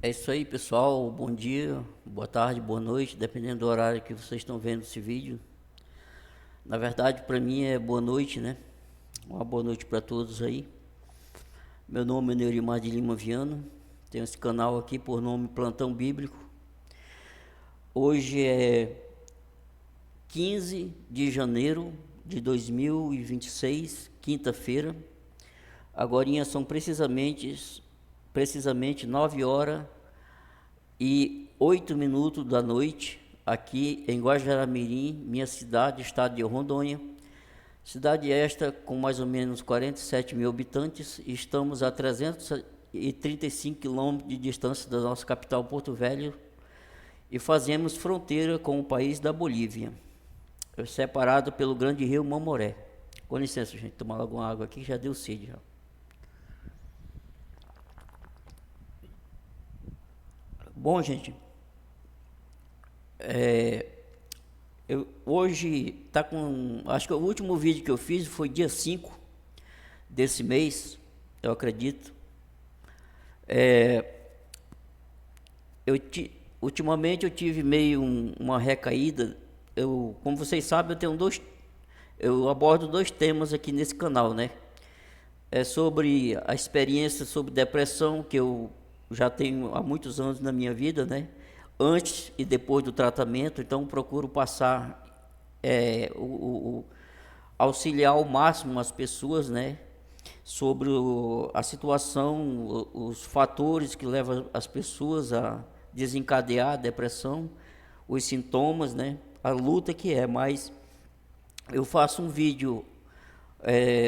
É isso aí, pessoal. Bom dia, boa tarde, boa noite, dependendo do horário que vocês estão vendo esse vídeo. Na verdade, para mim é boa noite, né? Uma boa noite para todos aí. Meu nome é Neurimar de Lima Viana. Tenho esse canal aqui por nome Plantão Bíblico. Hoje é 15 de janeiro de 2026, quinta-feira. Agorinha são precisamente 9h08 da noite, aqui em Guajará-Mirim, minha cidade, estado de Rondônia. Cidade esta com mais ou menos 47 mil habitantes. Estamos a 335 quilômetros de distância da nossa capital, Porto Velho, e fazemos fronteira com o país da Bolívia, separado pelo grande rio Mamoré. Com licença, gente, tomar alguma água aqui, já deu sede já. Bom, gente, hoje tá com, acho que o último vídeo que eu fiz foi dia 5 desse mês, eu acredito. Ultimamente eu tive meio uma recaída. Como vocês sabem, eu abordo dois temas aqui nesse canal, né? É sobre a experiência sobre depressão que eu já tenho há muitos anos na minha vida, né? Antes e depois do tratamento, então procuro passar, auxiliar ao máximo as pessoas, né? Sobre a situação, os fatores que levam as pessoas a desencadear a depressão, os sintomas, né? A luta que é, mas eu faço um vídeo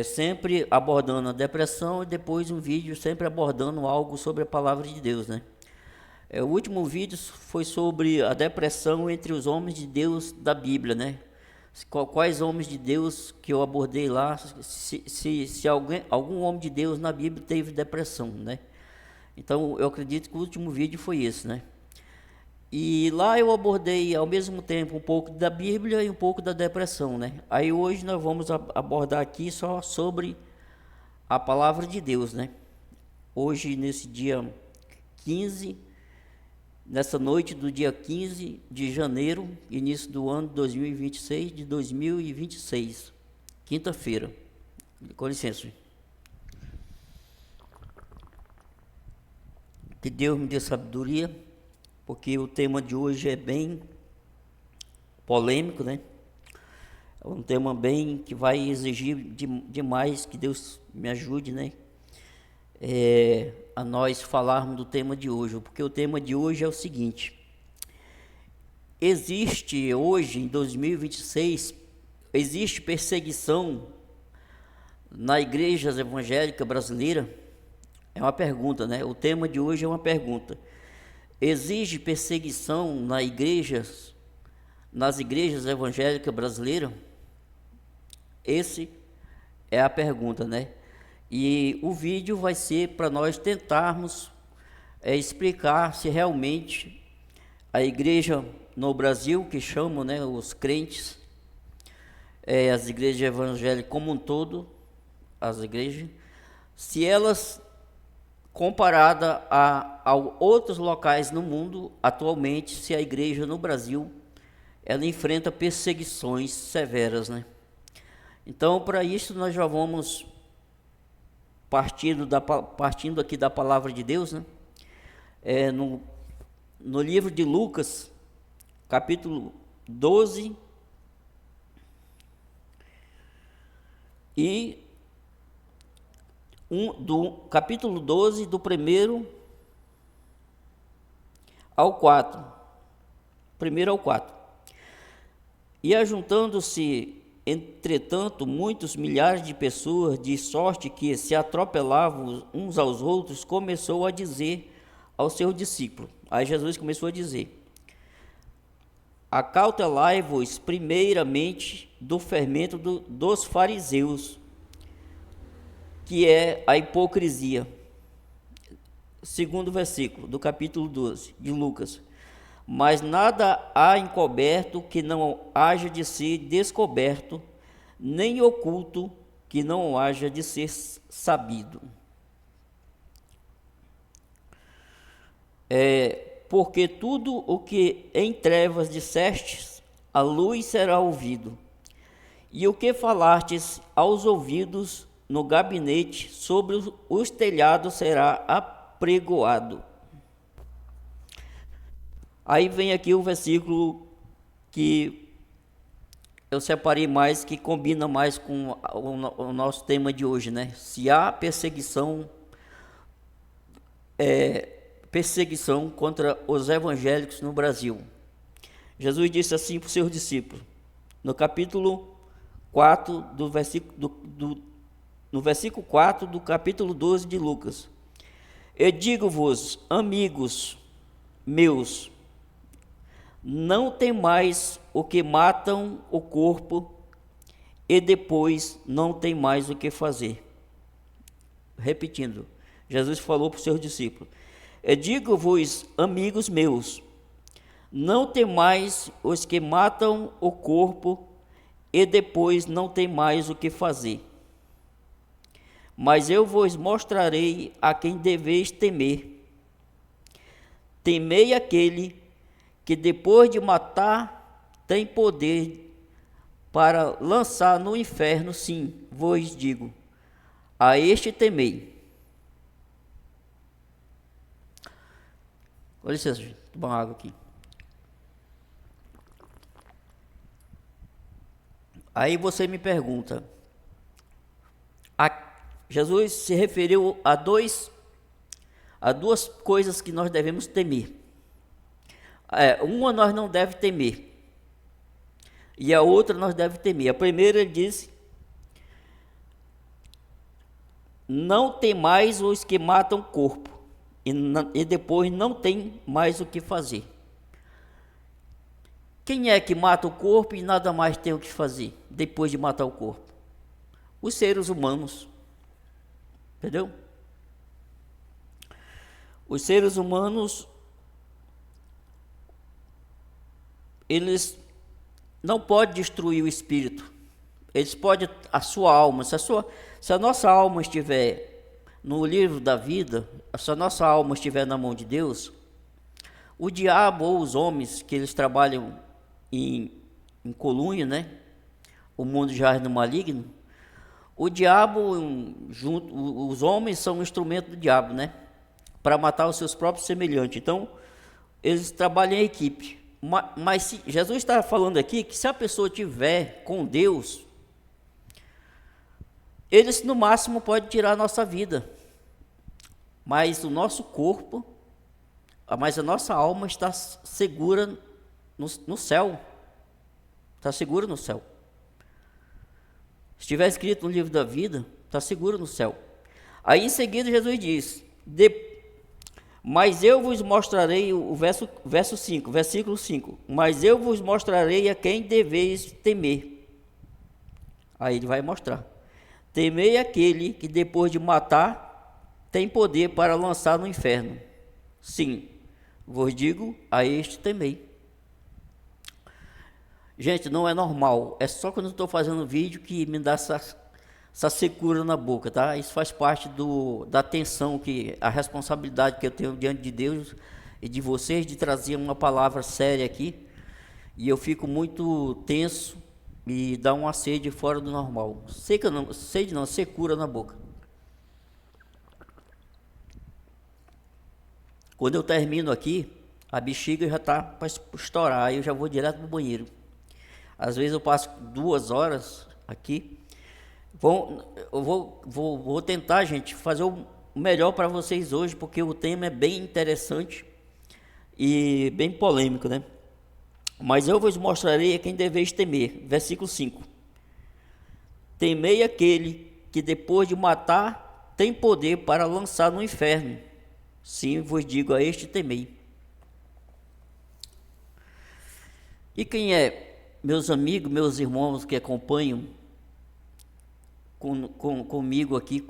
sempre abordando a depressão e depois um vídeo sempre abordando algo sobre a palavra de Deus, né? O último vídeo foi sobre a depressão entre os homens de Deus da Bíblia, né? Quais homens de Deus que eu abordei lá, se algum homem de Deus na Bíblia teve depressão, né? Então eu acredito que o último vídeo foi esse, né? E lá eu abordei ao mesmo tempo um pouco da Bíblia e um pouco da depressão, né? Aí hoje nós vamos abordar aqui só sobre a palavra de Deus, né? Hoje, nesse dia 15, nessa noite do dia 15 de janeiro, início do ano 2026, de 2026, quinta-feira. Com licença. Que Deus me dê sabedoria, porque o tema de hoje é bem polêmico, né? É um tema bem que vai exigir demais que Deus me ajude, né? A nós falarmos do tema de hoje, porque o tema de hoje é o seguinte: existe hoje, em 2026, existe perseguição na igreja evangélica brasileira? É uma pergunta, né? O tema de hoje é uma pergunta. Existe perseguição nas igrejas evangélicas brasileiras? Esse é a pergunta, né? E o vídeo vai ser para nós tentarmos explicar se realmente a igreja no Brasil, que chamam, né, os crentes, as igrejas evangélicas como um todo, as igrejas, se elas, comparada a outros locais no mundo, atualmente, se a igreja no Brasil, ela enfrenta perseguições severas, né? Então, para isso, nós já vamos partindo aqui da palavra de Deus, né? No livro de Lucas, capítulo 12, e do capítulo 12, do 1 ao 4. 1 ao 4. E ajuntando-se, entretanto, muitos milhares de pessoas, de sorte que se atropelavam uns aos outros, começou a dizer aos seus discípulos. Aí Jesus começou a dizer: acautelai-vos primeiramente do fermento dos fariseus, que é a hipocrisia. Segundo versículo do capítulo 12 de Lucas: mas nada há encoberto que não haja de ser descoberto, nem oculto que não haja de ser sabido. Porque tudo o que em trevas dissestes, a luz será ouvido, e o que falastes aos ouvidos no gabinete, sobre os telhados será apregoado. Aí vem aqui o versículo que eu separei mais, que combina mais com o nosso tema de hoje, né? Se há perseguição contra os evangélicos no Brasil. Jesus disse assim para os seus discípulos, no capítulo 4, no versículo 4 do capítulo 12 de Lucas. Eu digo-vos, amigos meus, não temais o que matam o corpo e depois não tem mais o que fazer. Repetindo, Jesus falou para os seus discípulos, eu digo-vos, amigos meus, não temais os que matam o corpo e depois não tem mais o que fazer. Mas eu vos mostrarei a quem deveis temer. Temei aquele que depois de matar tem poder para lançar no inferno, sim, vos digo, a este temei. Com licença, gente, tomar água aqui. Aí você me pergunta, Jesus se referiu a duas coisas que nós devemos temer. Uma nós não devemos temer, e a outra nós devemos temer. A primeira ele diz, não temais os que matam o corpo, e depois não tem mais o que fazer. Quem é que mata o corpo e nada mais tem o que fazer depois de matar o corpo? Os seres humanos. Entendeu? Os seres humanos, eles não podem destruir o espírito. Eles podem, a sua alma, se a nossa alma estiver no livro da vida, se a nossa alma estiver na mão de Deus, o diabo ou os homens que eles trabalham em colunha, né? O mundo jaz no maligno. O diabo, os homens são um instrumento do diabo, né? Para matar os seus próprios semelhantes. Então, eles trabalham em equipe. Mas Jesus está falando aqui que se a pessoa tiver com Deus, eles no máximo podem tirar a nossa vida. Mas o nosso corpo, mas a nossa alma está segura no céu. Está segura no céu. Se estiver escrito no livro da vida, está seguro no céu. Aí em seguida Jesus diz, mas eu vos mostrarei, o versículo 5, mas eu vos mostrarei a quem deveis temer. Aí ele vai mostrar. Temei aquele que depois de matar, tem poder para lançar no inferno. Sim, vos digo, a este temei. Gente, não é normal, é só quando eu estou fazendo vídeo que me dá essa secura na boca, tá? Isso faz parte da tensão, a responsabilidade que eu tenho diante de Deus e de vocês, de trazer uma palavra séria aqui, e eu fico muito tenso e dá uma sede fora do normal. Sede não, secura na boca. Quando eu termino aqui, a bexiga já está para estourar, aí eu já vou direto para o banheiro. Às vezes eu passo 2 horas aqui. Eu vou tentar, gente, fazer o melhor para vocês hoje, porque o tema é bem interessante e bem polêmico, né? Mas eu vos mostrarei a quem deveis temer. Versículo 5. Temei aquele que depois de matar tem poder para lançar no inferno. Sim, vos digo, a este temei. E quem é, meus amigos, meus irmãos que acompanham comigo aqui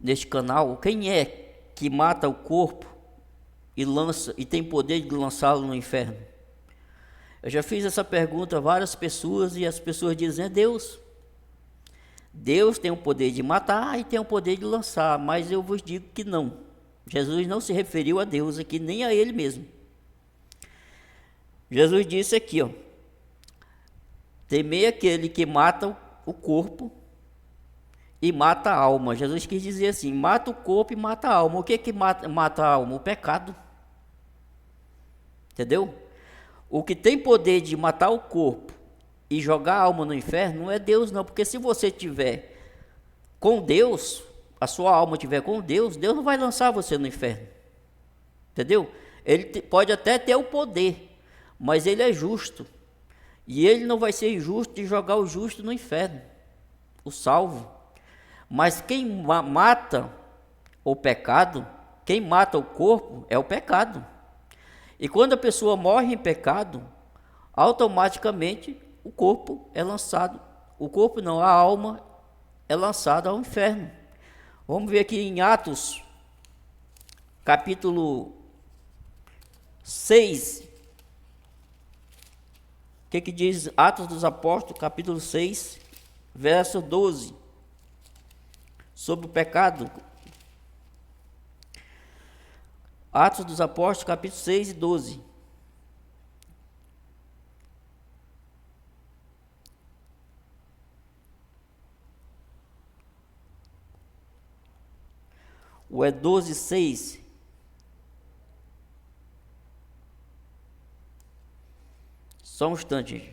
neste canal, quem é que mata o corpo e tem poder de lançá-lo no inferno? Eu já fiz essa pergunta a várias pessoas e as pessoas dizem, é Deus. Deus tem o poder de matar e tem o poder de lançar, mas eu vos digo que não. Jesus não se referiu a Deus aqui, nem a ele mesmo. Jesus disse aqui, ó: temei aquele que mata o corpo e mata a alma. Jesus quis dizer assim: mata o corpo e mata a alma. O que mata a alma? O pecado. Entendeu? O que tem poder de matar o corpo e jogar a alma no inferno não é Deus, não. Porque se você tiver com Deus, a sua alma tiver com Deus, Deus não vai lançar você no inferno. Entendeu? Ele pode até ter o poder, mas ele é justo. E ele não vai ser injusto de jogar o justo no inferno, o salvo. Mas quem mata o pecado, quem mata o corpo, é o pecado. E quando a pessoa morre em pecado, automaticamente o corpo é lançado. O corpo não, a alma é lançada ao inferno. Vamos ver aqui em Atos, capítulo 6. O que diz Atos dos Apóstolos, capítulo 6, verso 12. Sobre o pecado. Atos dos Apóstolos, capítulo 6 e 12. Ou é 12, 6? Só um instante.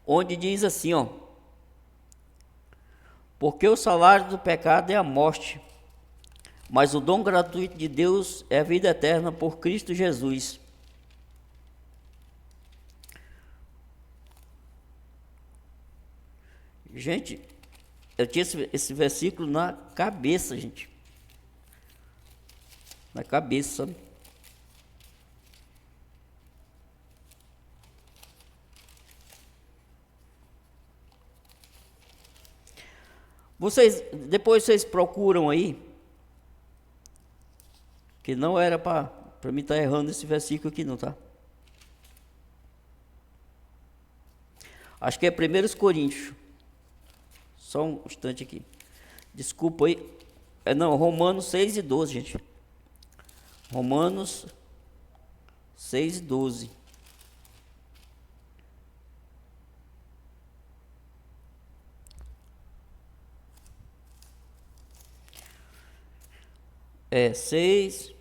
Onde diz assim, ó: porque o salário do pecado é a morte, mas o dom gratuito de Deus é a vida eterna por Cristo Jesus. Gente, eu tinha esse versículo na cabeça, gente. Na cabeça, sabe? Depois vocês procuram aí, que não era para mim estar errando esse versículo aqui não, tá? Acho que é 1 Coríntios. Só um instante aqui. Desculpa aí. Não, Romanos 6 e 12, gente. Romanos 6 e 12. É 6.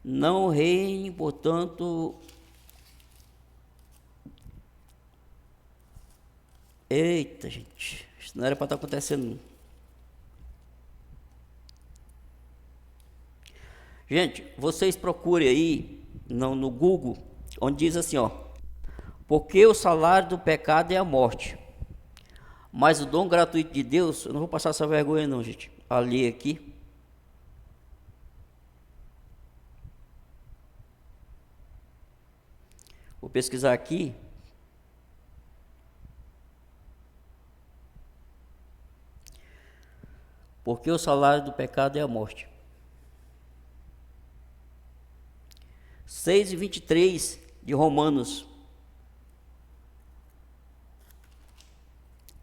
Não reine, portanto. Eita, gente. Isso não era para estar acontecendo. Gente, vocês procurem aí no Google, onde diz assim, ó: porque o salário do pecado é a morte, mas o dom gratuito de Deus, eu não vou passar essa vergonha não, gente, a ler aqui. Vou pesquisar aqui. Porque o salário do pecado é a morte. 6 e 23 de Romanos.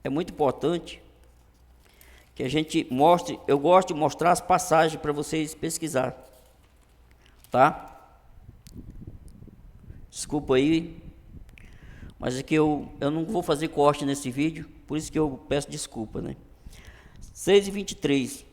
É muito importante que a gente mostre. Eu gosto de mostrar as passagens para vocês pesquisar, tá? Desculpa aí, mas é que eu não vou fazer corte nesse vídeo, por isso que eu peço desculpa, né? 6 e 23.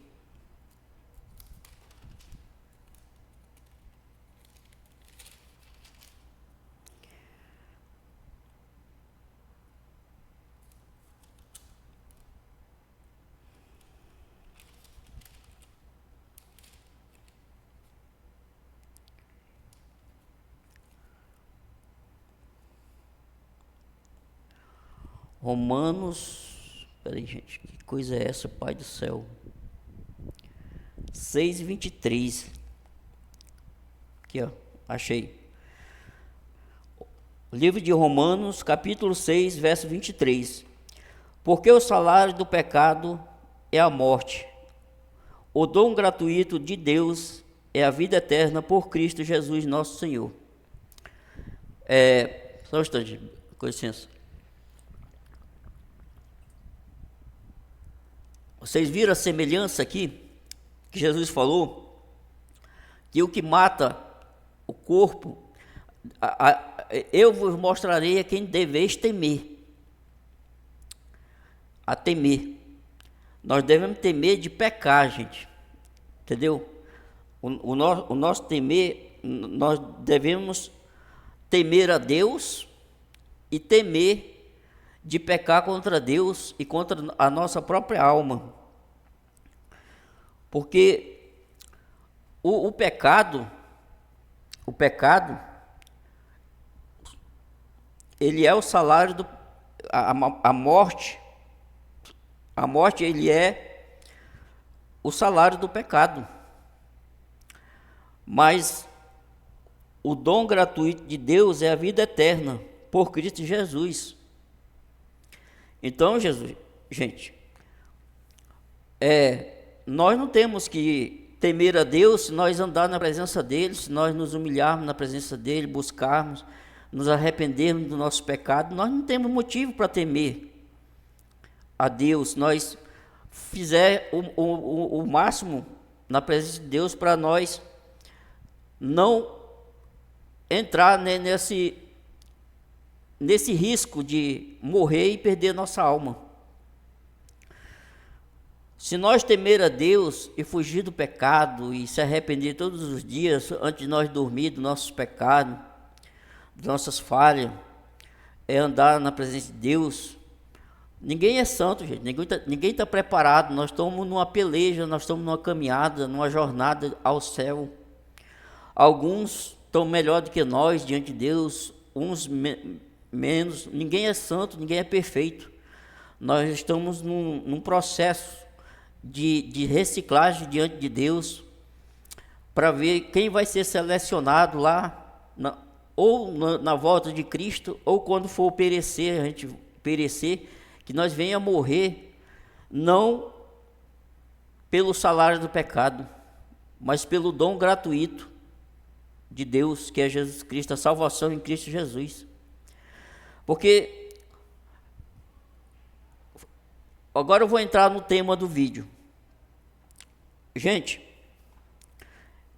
Romanos, peraí, gente, que coisa é essa, Pai do céu? 6 e 23. Aqui, ó, achei. Livro de Romanos, capítulo 6, verso 23. Porque o salário do pecado é a morte. O dom gratuito de Deus é a vida eterna por Cristo Jesus, nosso Senhor. Só um instante, com licença. Vocês viram a semelhança aqui, que Jesus falou, que o que mata o corpo, eu vos mostrarei a quem deveis temer. A temer. Nós devemos temer de pecar, gente. Entendeu? O nosso temer, nós devemos temer a Deus e temer de pecar contra Deus e contra a nossa própria alma. Porque o pecado, ele é o salário a morte. A morte, ele é o salário do pecado. Mas o dom gratuito de Deus é a vida eterna por Cristo Jesus. Então, gente, nós não temos que temer a Deus se nós andarmos na presença dEle, se nós nos humilharmos na presença dEle, buscarmos, nos arrependermos do nosso pecado. Nós não temos motivo para temer a Deus. Nós fizer o máximo na presença de Deus para nós não entrar nesse risco de morrer e perder nossa alma. Se nós temer a Deus e fugir do pecado e se arrepender todos os dias antes de nós dormir dos nossos pecados, das nossas falhas, andar na presença de Deus. Ninguém é santo, gente. Ninguém está preparado. Nós estamos numa peleja, nós estamos numa caminhada, numa jornada ao céu. Alguns estão melhor do que nós diante de Deus, uns menos. Ninguém é santo, ninguém é perfeito. Nós estamos num processo de reciclagem diante de Deus para ver quem vai ser selecionado lá, na volta de Cristo, ou quando for perecer, a gente perecer, que nós venha morrer, não pelo salário do pecado, mas pelo dom gratuito de Deus, que é Jesus Cristo, a salvação em Cristo Jesus. Porque agora eu vou entrar no tema do vídeo. Gente,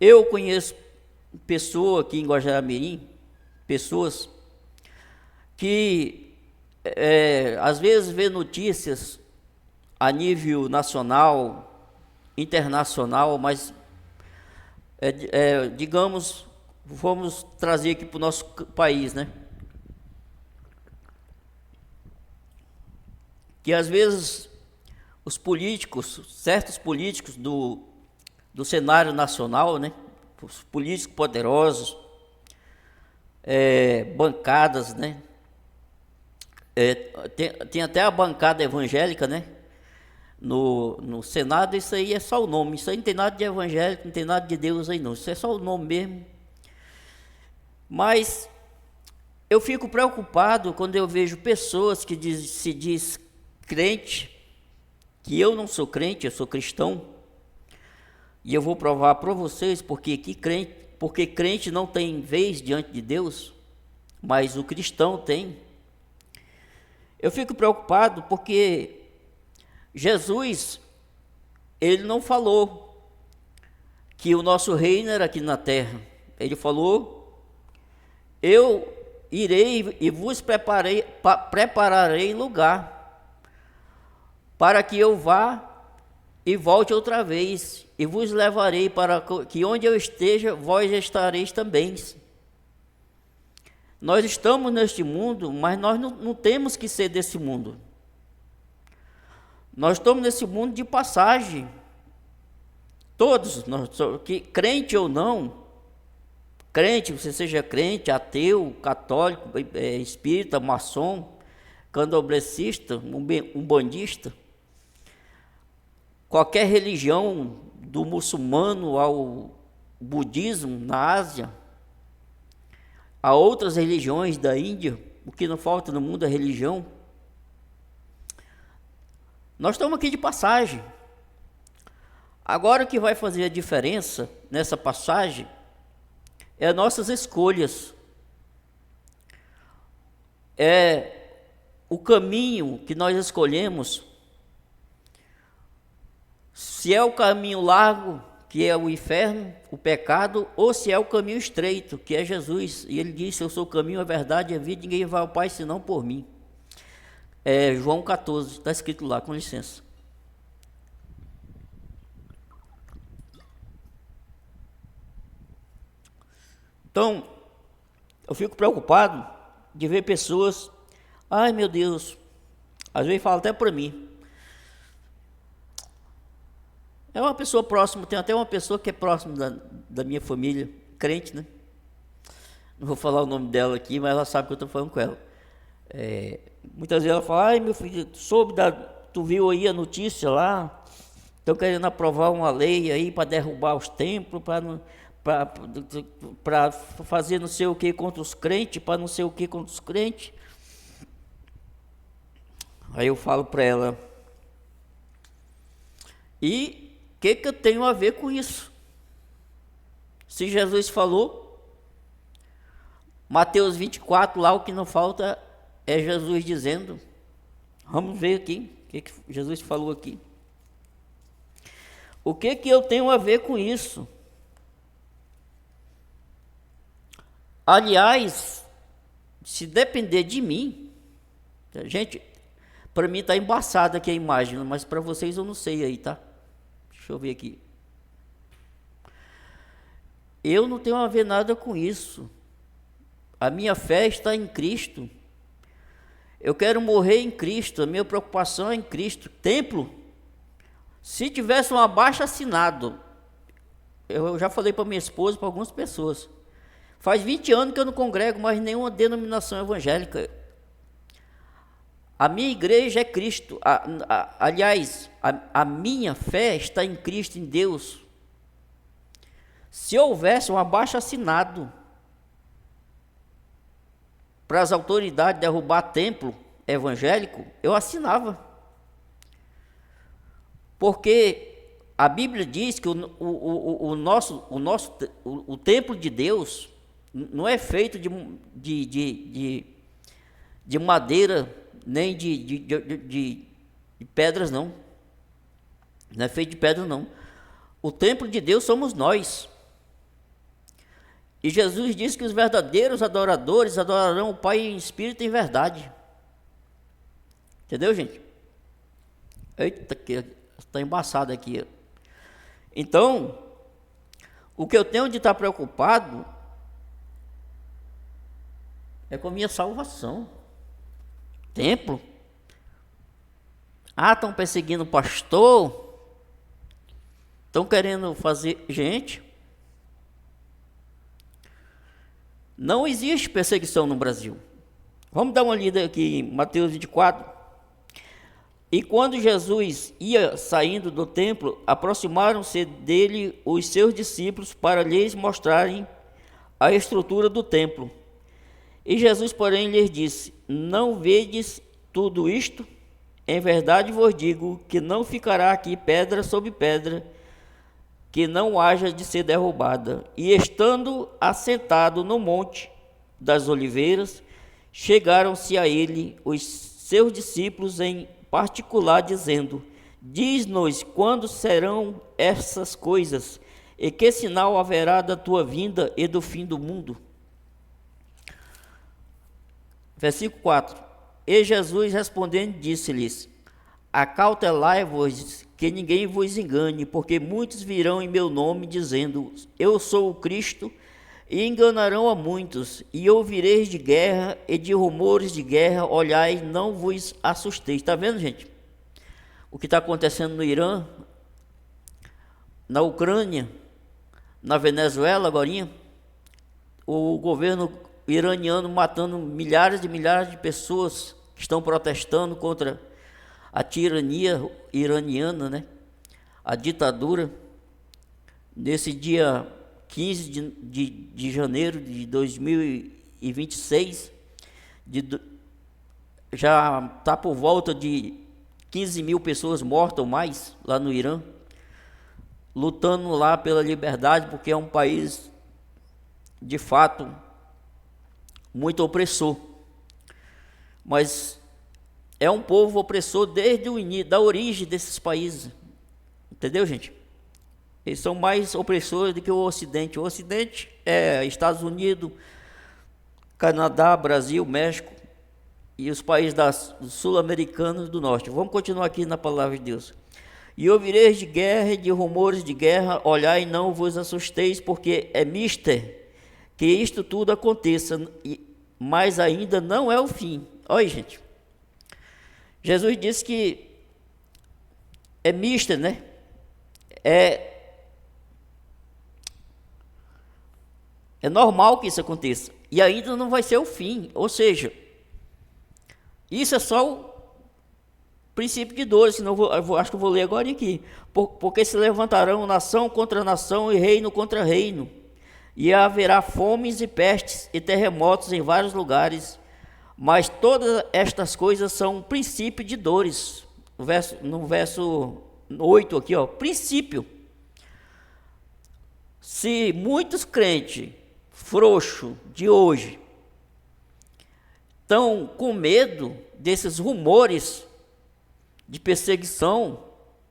eu conheço pessoas aqui em Guajará-Mirim, pessoas que às vezes vê notícias a nível nacional, internacional, mas digamos, vamos trazer aqui para o nosso país, né? Que às vezes os políticos, certos políticos do cenário nacional, né? Os políticos poderosos, bancadas, né? Tem até a bancada evangélica, né? No Senado, isso aí é só o nome. Isso aí não tem nada de evangélico, não tem nada de Deus aí não. Isso é só o nome mesmo. Mas eu fico preocupado quando eu vejo pessoas que se diz crente, que eu não sou crente, eu sou cristão. E eu vou provar para vocês porque crente não tem vez diante de Deus, mas o cristão tem. Eu fico preocupado porque Jesus, ele não falou que o nosso reino era aqui na terra. Ele falou: eu irei e vos prepararei lugar, para que eu vá e volte outra vez, e vos levarei para que onde eu esteja, vós estareis também. Nós estamos neste mundo, mas nós não temos que ser desse mundo. Nós estamos nesse mundo de passagem. Todos, que crente ou não, crente, você seja crente, ateu, católico, espírita, maçom, candomblessista, umbandista, qualquer religião, do muçulmano ao budismo na Ásia, a outras religiões da Índia, o que não falta no mundo é religião. Nós estamos aqui de passagem. Agora o que vai fazer a diferença nessa passagem é nossas escolhas. É o caminho que nós escolhemos, se é o caminho largo, que é o inferno, o pecado, ou se é o caminho estreito, que é Jesus. E ele disse: eu sou o caminho, a verdade e a vida, ninguém vai ao Pai senão por mim. É João 14, está escrito lá, com licença. Então, eu fico preocupado de ver pessoas, ai meu Deus, às vezes fala até para mim. É uma pessoa próxima, tem até uma pessoa que é próxima da minha família, crente, né? Não vou falar o nome dela aqui, mas ela sabe que eu estou falando com ela. Muitas vezes ela fala: ai meu filho, tu viu aí a notícia lá? Estão querendo aprovar uma lei aí para derrubar os templos, para fazer não sei o que contra os crentes, para não sei o que contra os crentes. Aí eu falo para ela: e o que eu tenho a ver com isso? Se Jesus falou, Mateus 24, lá o que não falta é Jesus dizendo. Vamos ver aqui o que Jesus falou aqui. O que eu tenho a ver com isso? Aliás, se depender de mim, gente, para mim está embaçada aqui a imagem, mas para vocês eu não sei aí, tá? Deixa eu ver aqui. Eu não tenho a ver nada com isso. A minha fé está em Cristo. Eu quero morrer em Cristo. A minha preocupação é em Cristo. Templo, se tivesse um abaixo-assinado, eu já falei para minha esposa, para algumas pessoas, faz 20 anos que eu não congrego mais nenhuma denominação evangélica. A minha igreja é Cristo. Aliás, a minha fé está em Cristo, em Deus. Se houvesse um abaixo-assinado para as autoridades derrubar templo evangélico, eu assinava. Porque a Bíblia diz que o templo de Deus não é feito de madeira, nem de pedras, não. Não é feito de pedra, não. O templo de Deus somos nós. E Jesus disse que os verdadeiros adoradores adorarão o Pai em espírito e em verdade. Entendeu, gente? Eita, que está embaçado aqui. Então, o que eu tenho de estar preocupado é com a minha salvação. Templo. Estão perseguindo o pastor. Estão querendo fazer... Gente, não existe perseguição no Brasil. Vamos dar uma lida aqui em Mateus 24. E quando Jesus ia saindo do templo, aproximaram-se dele os seus discípulos para lhes mostrarem a estrutura do templo. E Jesus, porém, lhes disse: não vedes tudo isto? Em verdade vos digo que não ficará aqui pedra sobre pedra que não haja de ser derrubada. E estando assentado no monte das oliveiras, chegaram-se a ele os seus discípulos em particular, dizendo: diz-nos quando serão essas coisas, e que sinal haverá da tua vinda e do fim do mundo? Versículo 4. E Jesus respondendo disse-lhes: acautelai-vos que ninguém vos engane, porque muitos virão em meu nome dizendo: eu sou o Cristo, e enganarão a muitos. E ouvireis de guerra e de rumores de guerra, olhai, não vos assusteis. Está vendo, gente? O que está acontecendo no Irã, na Ucrânia, na Venezuela agorinha, o governo iraniano matando milhares de pessoas que estão protestando contra a tirania iraniana, né? A ditadura. Nesse dia 15 de janeiro de 2026, já está por volta de 15 mil pessoas mortas ou mais lá no Irã, lutando lá pela liberdade, porque é um país, de fato, muito opressor. Mas é um povo opressor desde o início, da origem desses países. Entendeu, gente? Eles são mais opressores do que o Ocidente. O Ocidente é Estados Unidos, Canadá, Brasil, México e os países sul-americanos do norte. Vamos continuar aqui na palavra de Deus. E ouvireis de guerra e de rumores de guerra, olhai e não vos assusteis, porque é mister que isto tudo aconteça, mas ainda não é o fim. Olha, gente, Jesus disse que é mister, né? É normal que isso aconteça, e ainda não vai ser o fim, ou seja, isso é só o princípio de dores, senão acho que eu vou ler agora aqui. Porque se levantarão nação contra nação e reino contra reino, e haverá fomes e pestes e terremotos em vários lugares, mas todas estas coisas são princípio de dores. No verso 8 aqui, ó, princípio. Se muitos crentes frouxos de hoje estão com medo desses rumores de perseguição,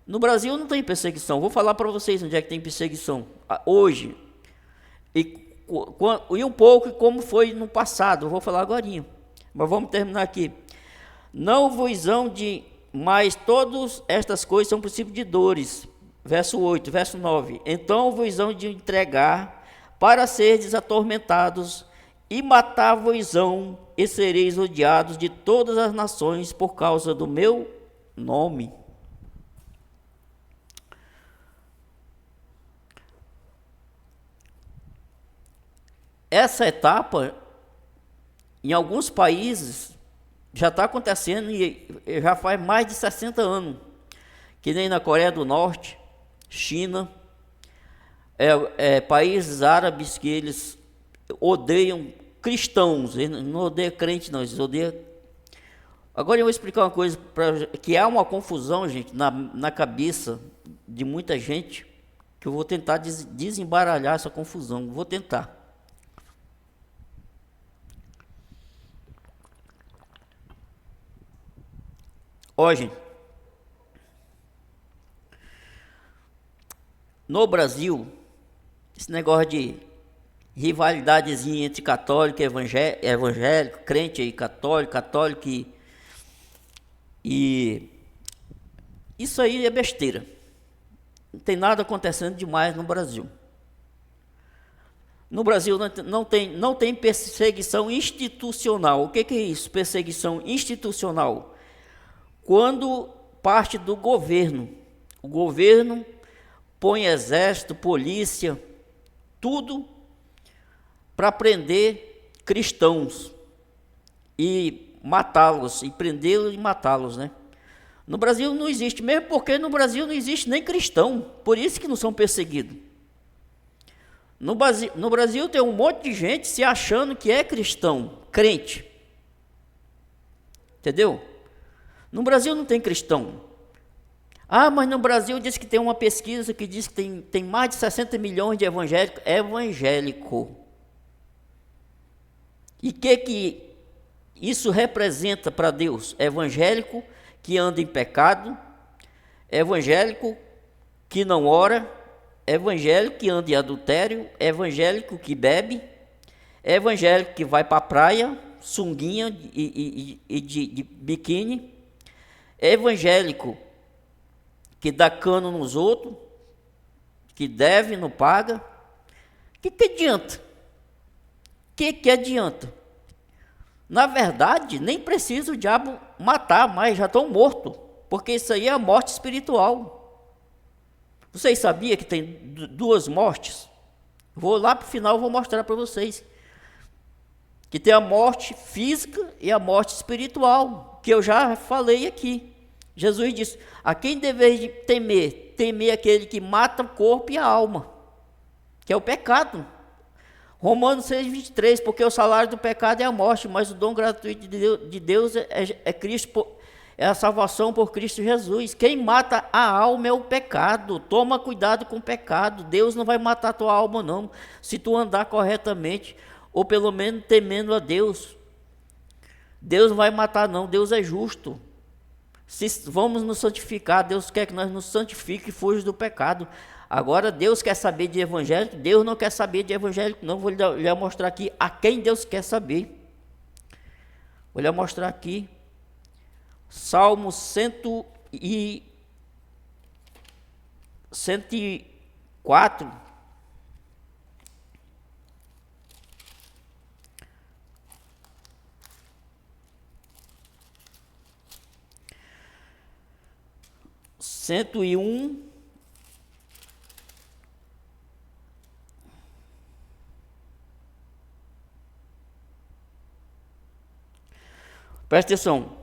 no Brasil não tem perseguição. Vou falar para vocês onde é que tem perseguição hoje e um pouco como foi no passado. Vou falar agorinha, mas vamos terminar aqui. Não vos hão de, mas todas estas coisas são princípio de dores. Verso 8, verso 9. Então vos hão de entregar para serdes atormentados e matar-vos-ão e sereis odiados de todas as nações por causa do meu nome. Essa etapa, em alguns países, já está acontecendo e já faz mais de 60 anos, que nem na Coreia do Norte, China, países árabes que eles odeiam cristãos, eles não odeiam crente não, eles odeiam. Agora eu vou explicar uma coisa, que há uma confusão, gente, na cabeça de muita gente, que eu vou tentar desembaralhar essa confusão, vou tentar. Ó, gente, no Brasil, esse negócio de rivalidadezinha entre católico e evangélico, crente e católico e isso aí é besteira. Não tem nada acontecendo demais no Brasil. No Brasil não tem perseguição institucional. O que é isso? Perseguição institucional. Quando parte do governo, o governo põe exército, polícia, tudo para prender cristãos e matá-los, e prendê-los e matá-los, né? No Brasil não existe, mesmo porque no Brasil não existe nem cristão, por isso que não são perseguidos. No Brasil tem um monte de gente se achando que é cristão, crente. Entendeu? No Brasil não tem cristão. Ah, mas no Brasil diz que tem uma pesquisa que diz que tem mais de 60 milhões de evangélico. E o que isso representa para Deus? Evangélico que anda em pecado, evangélico que não ora, evangélico que anda em adultério, evangélico que bebe, evangélico que vai para a praia, sunguinha e de biquíni, evangélico que dá cano nos outros, que deve, não paga. O que adianta? O que adianta? Na verdade, nem precisa o diabo matar, mas já estão mortos, porque isso aí é a morte espiritual. Vocês sabiam que tem duas mortes? Vou lá para o final, vou mostrar para vocês. Que tem a morte física e a morte espiritual, que eu já falei aqui. Jesus disse, a quem deveis temer? Temer aquele que mata o corpo e a alma, que é o pecado. Romanos 6,23, porque o salário do pecado é a morte, mas o dom gratuito de Deus é Cristo, É a salvação por Cristo Jesus. Quem mata a alma é o pecado. Toma cuidado com o pecado. Deus não vai matar a tua alma, não, se tu andar corretamente, ou pelo menos temendo a Deus. Deus não vai matar, não. Deus é justo. Se vamos nos santificar, Deus quer que nós nos santifiquemos e fuja do pecado. Agora, Deus quer saber de evangélico? Deus não quer saber de evangélico, não. Vou lhe mostrar aqui a quem Deus quer saber. Vou lhe mostrar aqui. Salmo 104. Cento e um. Presta atenção.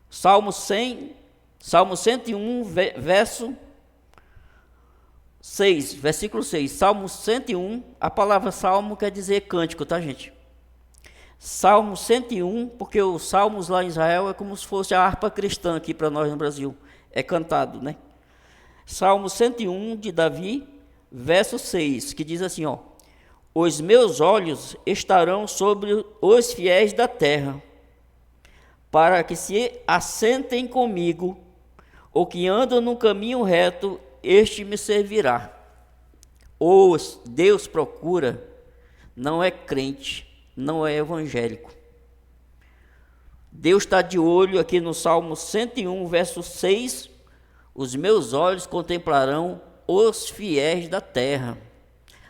Salmo 101, verso 6, versículo 6. Salmo 101, a palavra salmo quer dizer cântico, tá, gente? Salmo 101, porque os salmos lá em Israel é como se fosse a harpa cristã aqui para nós no Brasil. É cantado, né? Salmo 101 de Davi, verso 6, que diz assim, ó: os meus olhos estarão sobre os fiéis da terra, para que se assentem comigo, ou que andam no caminho reto, este me servirá. Deus procura, não é crente, não é evangélico. Deus está de olho aqui no Salmo 101, verso 6, os meus olhos contemplarão os fiéis da terra.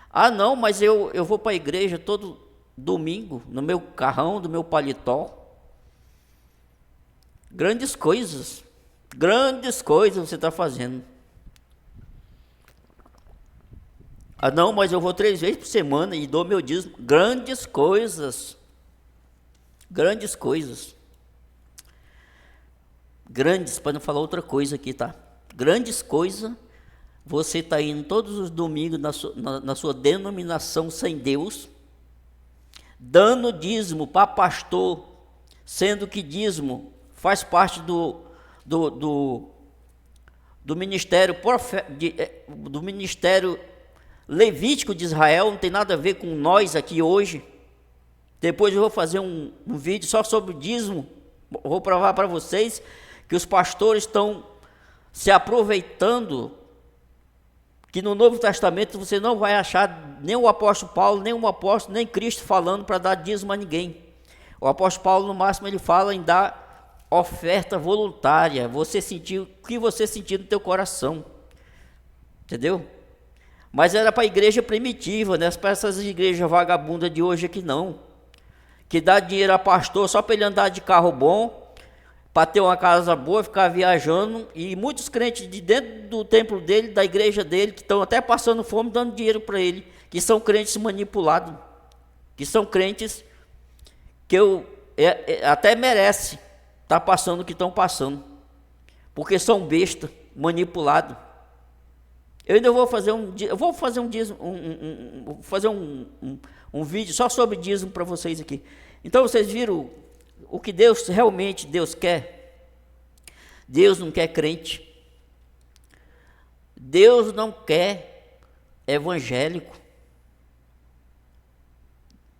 Ah não, mas eu vou para a igreja todo domingo, no meu carrão, do meu paletó. Grandes coisas você está fazendo. Ah não, mas eu vou 3 vezes por semana e dou meu dízimo. Grandes coisas, para não falar outra coisa aqui, tá? Grandes coisas, você está indo todos os domingos na sua denominação sem Deus, dando dízimo para pastor, sendo que dízimo faz parte do ministério do ministério levítico de Israel, não tem nada a ver com nós aqui hoje. Depois eu vou fazer um vídeo só sobre o dízimo. Vou provar para vocês que os pastores estão se aproveitando, que no Novo Testamento você não vai achar nem o apóstolo Paulo, nem o apóstolo, nem Cristo falando para dar dízimo a ninguém. O apóstolo Paulo, no máximo, ele fala em dar oferta voluntária, você sentir o que você sentir no teu coração, entendeu? Mas era para a igreja primitiva, né? Para essas igrejas vagabundas de hoje aqui não, que dá dinheiro a pastor só para ele andar de carro bom, para ter uma casa boa, ficar viajando, e muitos crentes de dentro do templo dele, da igreja dele, que estão até passando fome, dando dinheiro para ele, que são crentes manipulados, que são crentes que até merece está passando o que estão passando, porque são besta, manipulado. Eu ainda vou fazer um vídeo só sobre dízimo para vocês aqui. Então vocês viram o que Deus realmente quer? Deus não quer crente, Deus não quer evangélico,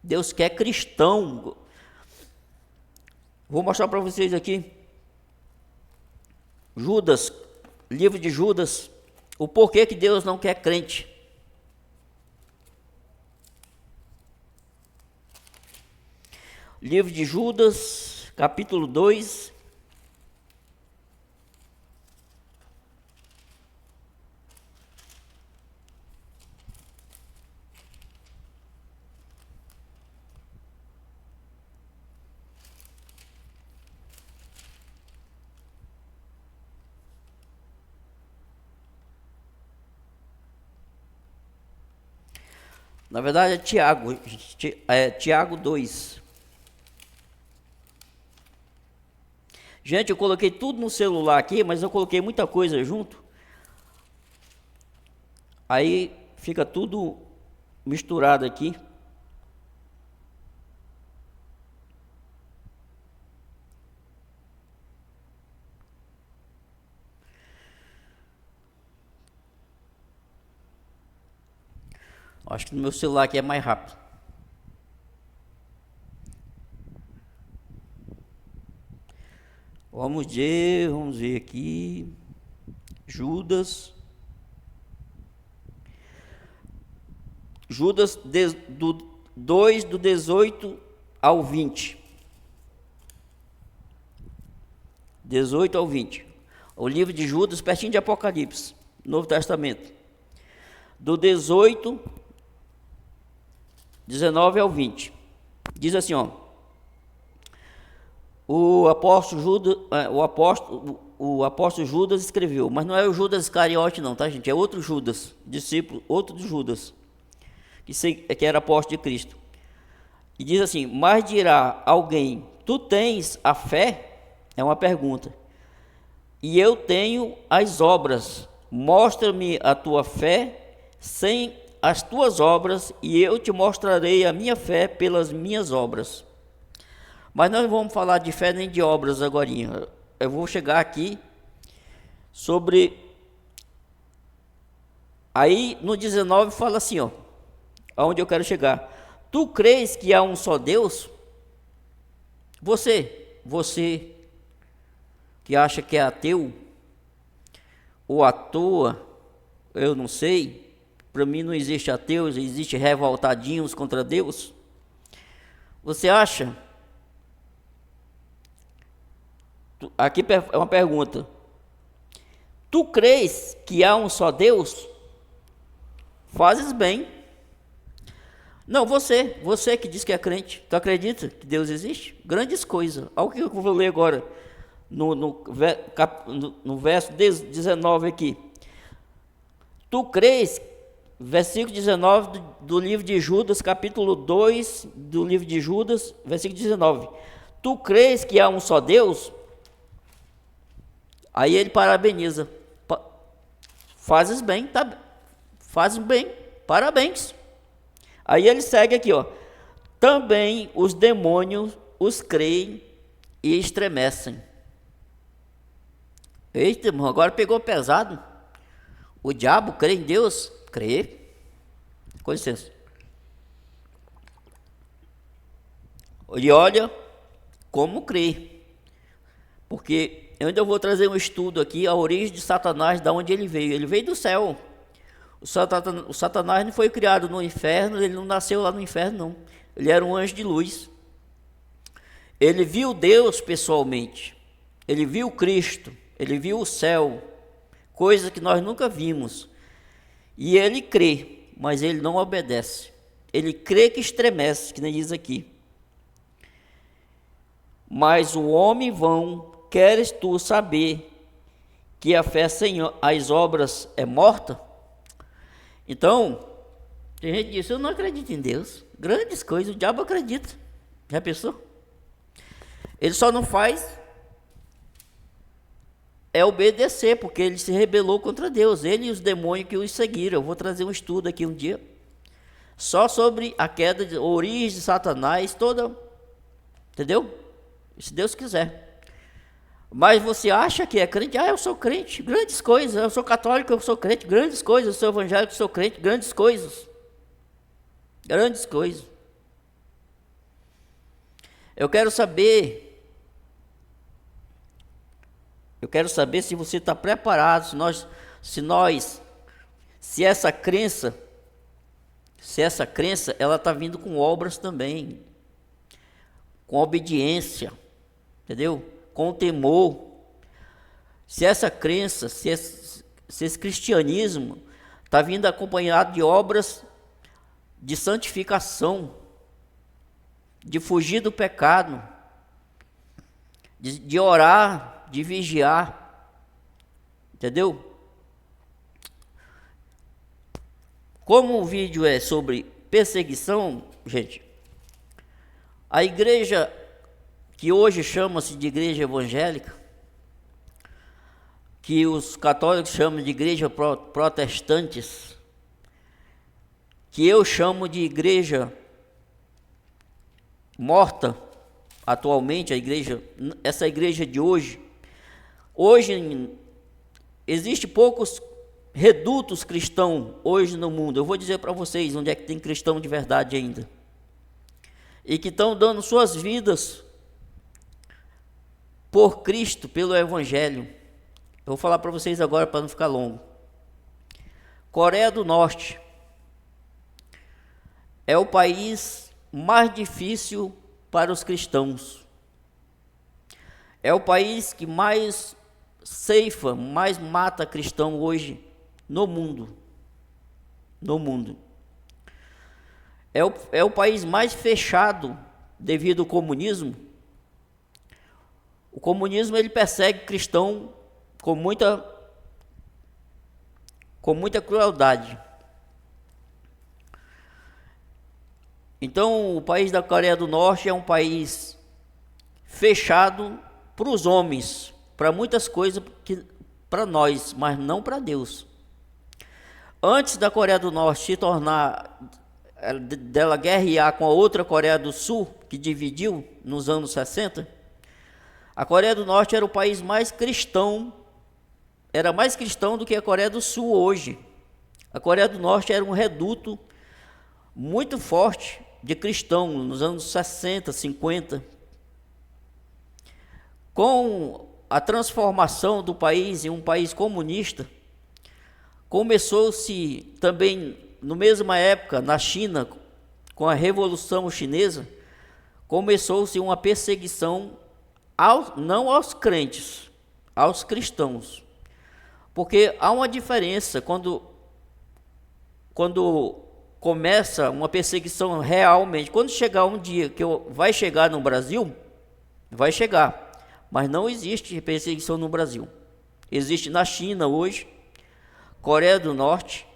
Deus quer cristão. Vou mostrar para vocês aqui, Judas, livro de Judas, o porquê que Deus não quer crente. Livro de Judas, capítulo 2. Na verdade é Tiago 2. Gente, eu coloquei tudo no celular aqui, mas eu coloquei muita coisa junto. Aí fica tudo misturado aqui. Acho que no meu celular aqui é mais rápido. Vamos ver aqui. Judas 2, do 18 ao 20. 18 ao 20. O livro de Judas, pertinho de Apocalipse, Novo Testamento. Do 18, 19 ao 20. Diz assim, ó. O apóstolo Judas escreveu, mas não é o Judas Iscariote não, tá, gente? É outro Judas, discípulo, outro de Judas, que era apóstolo de Cristo. E diz assim: mas dirá alguém, tu tens a fé? É uma pergunta. E eu tenho as obras. Mostra-me a tua fé sem as tuas obras, e eu te mostrarei a minha fé pelas minhas obras. Mas nós não vamos falar de fé nem de obras agora. Eu vou chegar aqui sobre... Aí no 19 fala assim, ó, aonde eu quero chegar. Tu crês que há um só Deus? Você que acha que é ateu, ou à toa, eu não sei, para mim não existe ateus, existe revoltadinhos contra Deus. Você acha? Aqui é uma pergunta. Tu crês que há um só Deus? Fazes bem. Não, você que diz que é crente, tu acredita que Deus existe? Grandes coisas. Olha o que eu vou ler agora, no verso 19 aqui. Tu crês, versículo 19 do livro de Judas, capítulo 2 do livro de Judas, versículo 19. Tu crês que há um só Deus? Aí ele parabeniza. Fazes bem, tá? Fazes bem, parabéns. Aí ele segue aqui, ó. Também os demônios os creem e estremecem. Eita, irmão, agora pegou pesado. O diabo crê em Deus? Crê. Com licença. E olha como crê. Porque eu ainda vou trazer um estudo aqui, a origem de Satanás, de onde ele veio. Ele veio do céu. O Satanás não foi criado no inferno, ele não nasceu lá no inferno, não. Ele era um anjo de luz. Ele viu Deus pessoalmente. Ele viu Cristo. Ele viu o céu. Coisa que nós nunca vimos. E ele crê, mas ele não obedece. Ele crê que estremece, que nem diz aqui. Mas o homem vão, queres tu saber que a fé sem as obras é morta? Então, tem gente que diz, eu não acredito em Deus. Grandes coisas, o diabo acredita. Já pensou? Ele só não faz obedecer, porque ele se rebelou contra Deus. Ele e os demônios que os seguiram. Eu vou trazer um estudo aqui um dia, só sobre a queda, a origem de Satanás, toda, entendeu? Se Deus quiser. Mas você acha que é crente? Eu sou crente, grandes coisas. Eu sou católico, eu sou crente, grandes coisas. Eu sou evangélico, eu sou crente, grandes coisas. Grandes coisas. Eu quero saber se você está preparado, se essa crença, ela está vindo com obras também, com obediência, entendeu? Com temor. Se essa crença, se esse cristianismo está vindo acompanhado de obras de santificação, de fugir do pecado, de orar, de vigiar, entendeu? Como o vídeo é sobre perseguição, gente, a igreja que hoje chama-se de igreja evangélica, que os católicos chamam de igreja protestantes, que eu chamo de igreja morta, atualmente, essa igreja de hoje, existe poucos redutos cristãos hoje no mundo. Eu vou dizer para vocês onde é que tem cristão de verdade ainda. E que estão dando suas vidas por Cristo, pelo Evangelho. Eu vou falar para vocês agora para não ficar longo. Coreia do Norte é o país mais difícil para os cristãos. É o país que mais ceifa, mais mata cristão hoje no mundo. No mundo. É o país mais fechado devido ao comunismo. O comunismo ele persegue cristão com muita crueldade. Então, o país da Coreia do Norte é um país fechado para os homens, para muitas coisas para nós, mas não para Deus. Antes da Coreia do Norte se tornar, dela guerrear com a outra Coreia do Sul, que dividiu nos anos 60, a Coreia do Norte era o país mais cristão, era mais cristão do que a Coreia do Sul hoje. A Coreia do Norte era um reduto muito forte de cristão nos anos 60, 50. Com a transformação do país em um país comunista, começou-se também, na mesma época, na China, com a Revolução Chinesa, começou-se uma perseguição não aos crentes, aos cristãos. Porque há uma diferença quando começa uma perseguição realmente. Quando chegar um dia que vai chegar no Brasil, vai chegar. Mas não existe perseguição no Brasil. Existe na China hoje, Coreia do Norte,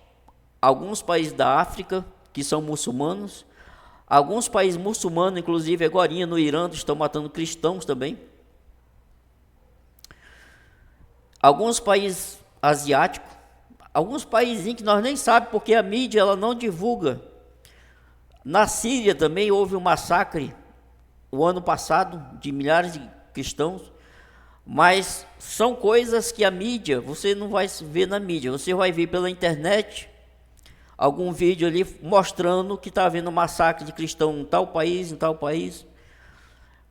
alguns países da África que são muçulmanos, alguns países muçulmanos, inclusive agora no Irã, estão matando cristãos também. Alguns países asiáticos, alguns países que nós nem sabemos porque a mídia ela não divulga. Na Síria também houve um massacre o ano passado de milhares de cristãos, mas são coisas que a mídia, você não vai ver na mídia, você vai ver pela internet, algum vídeo ali mostrando que está havendo um massacre de cristão em tal país,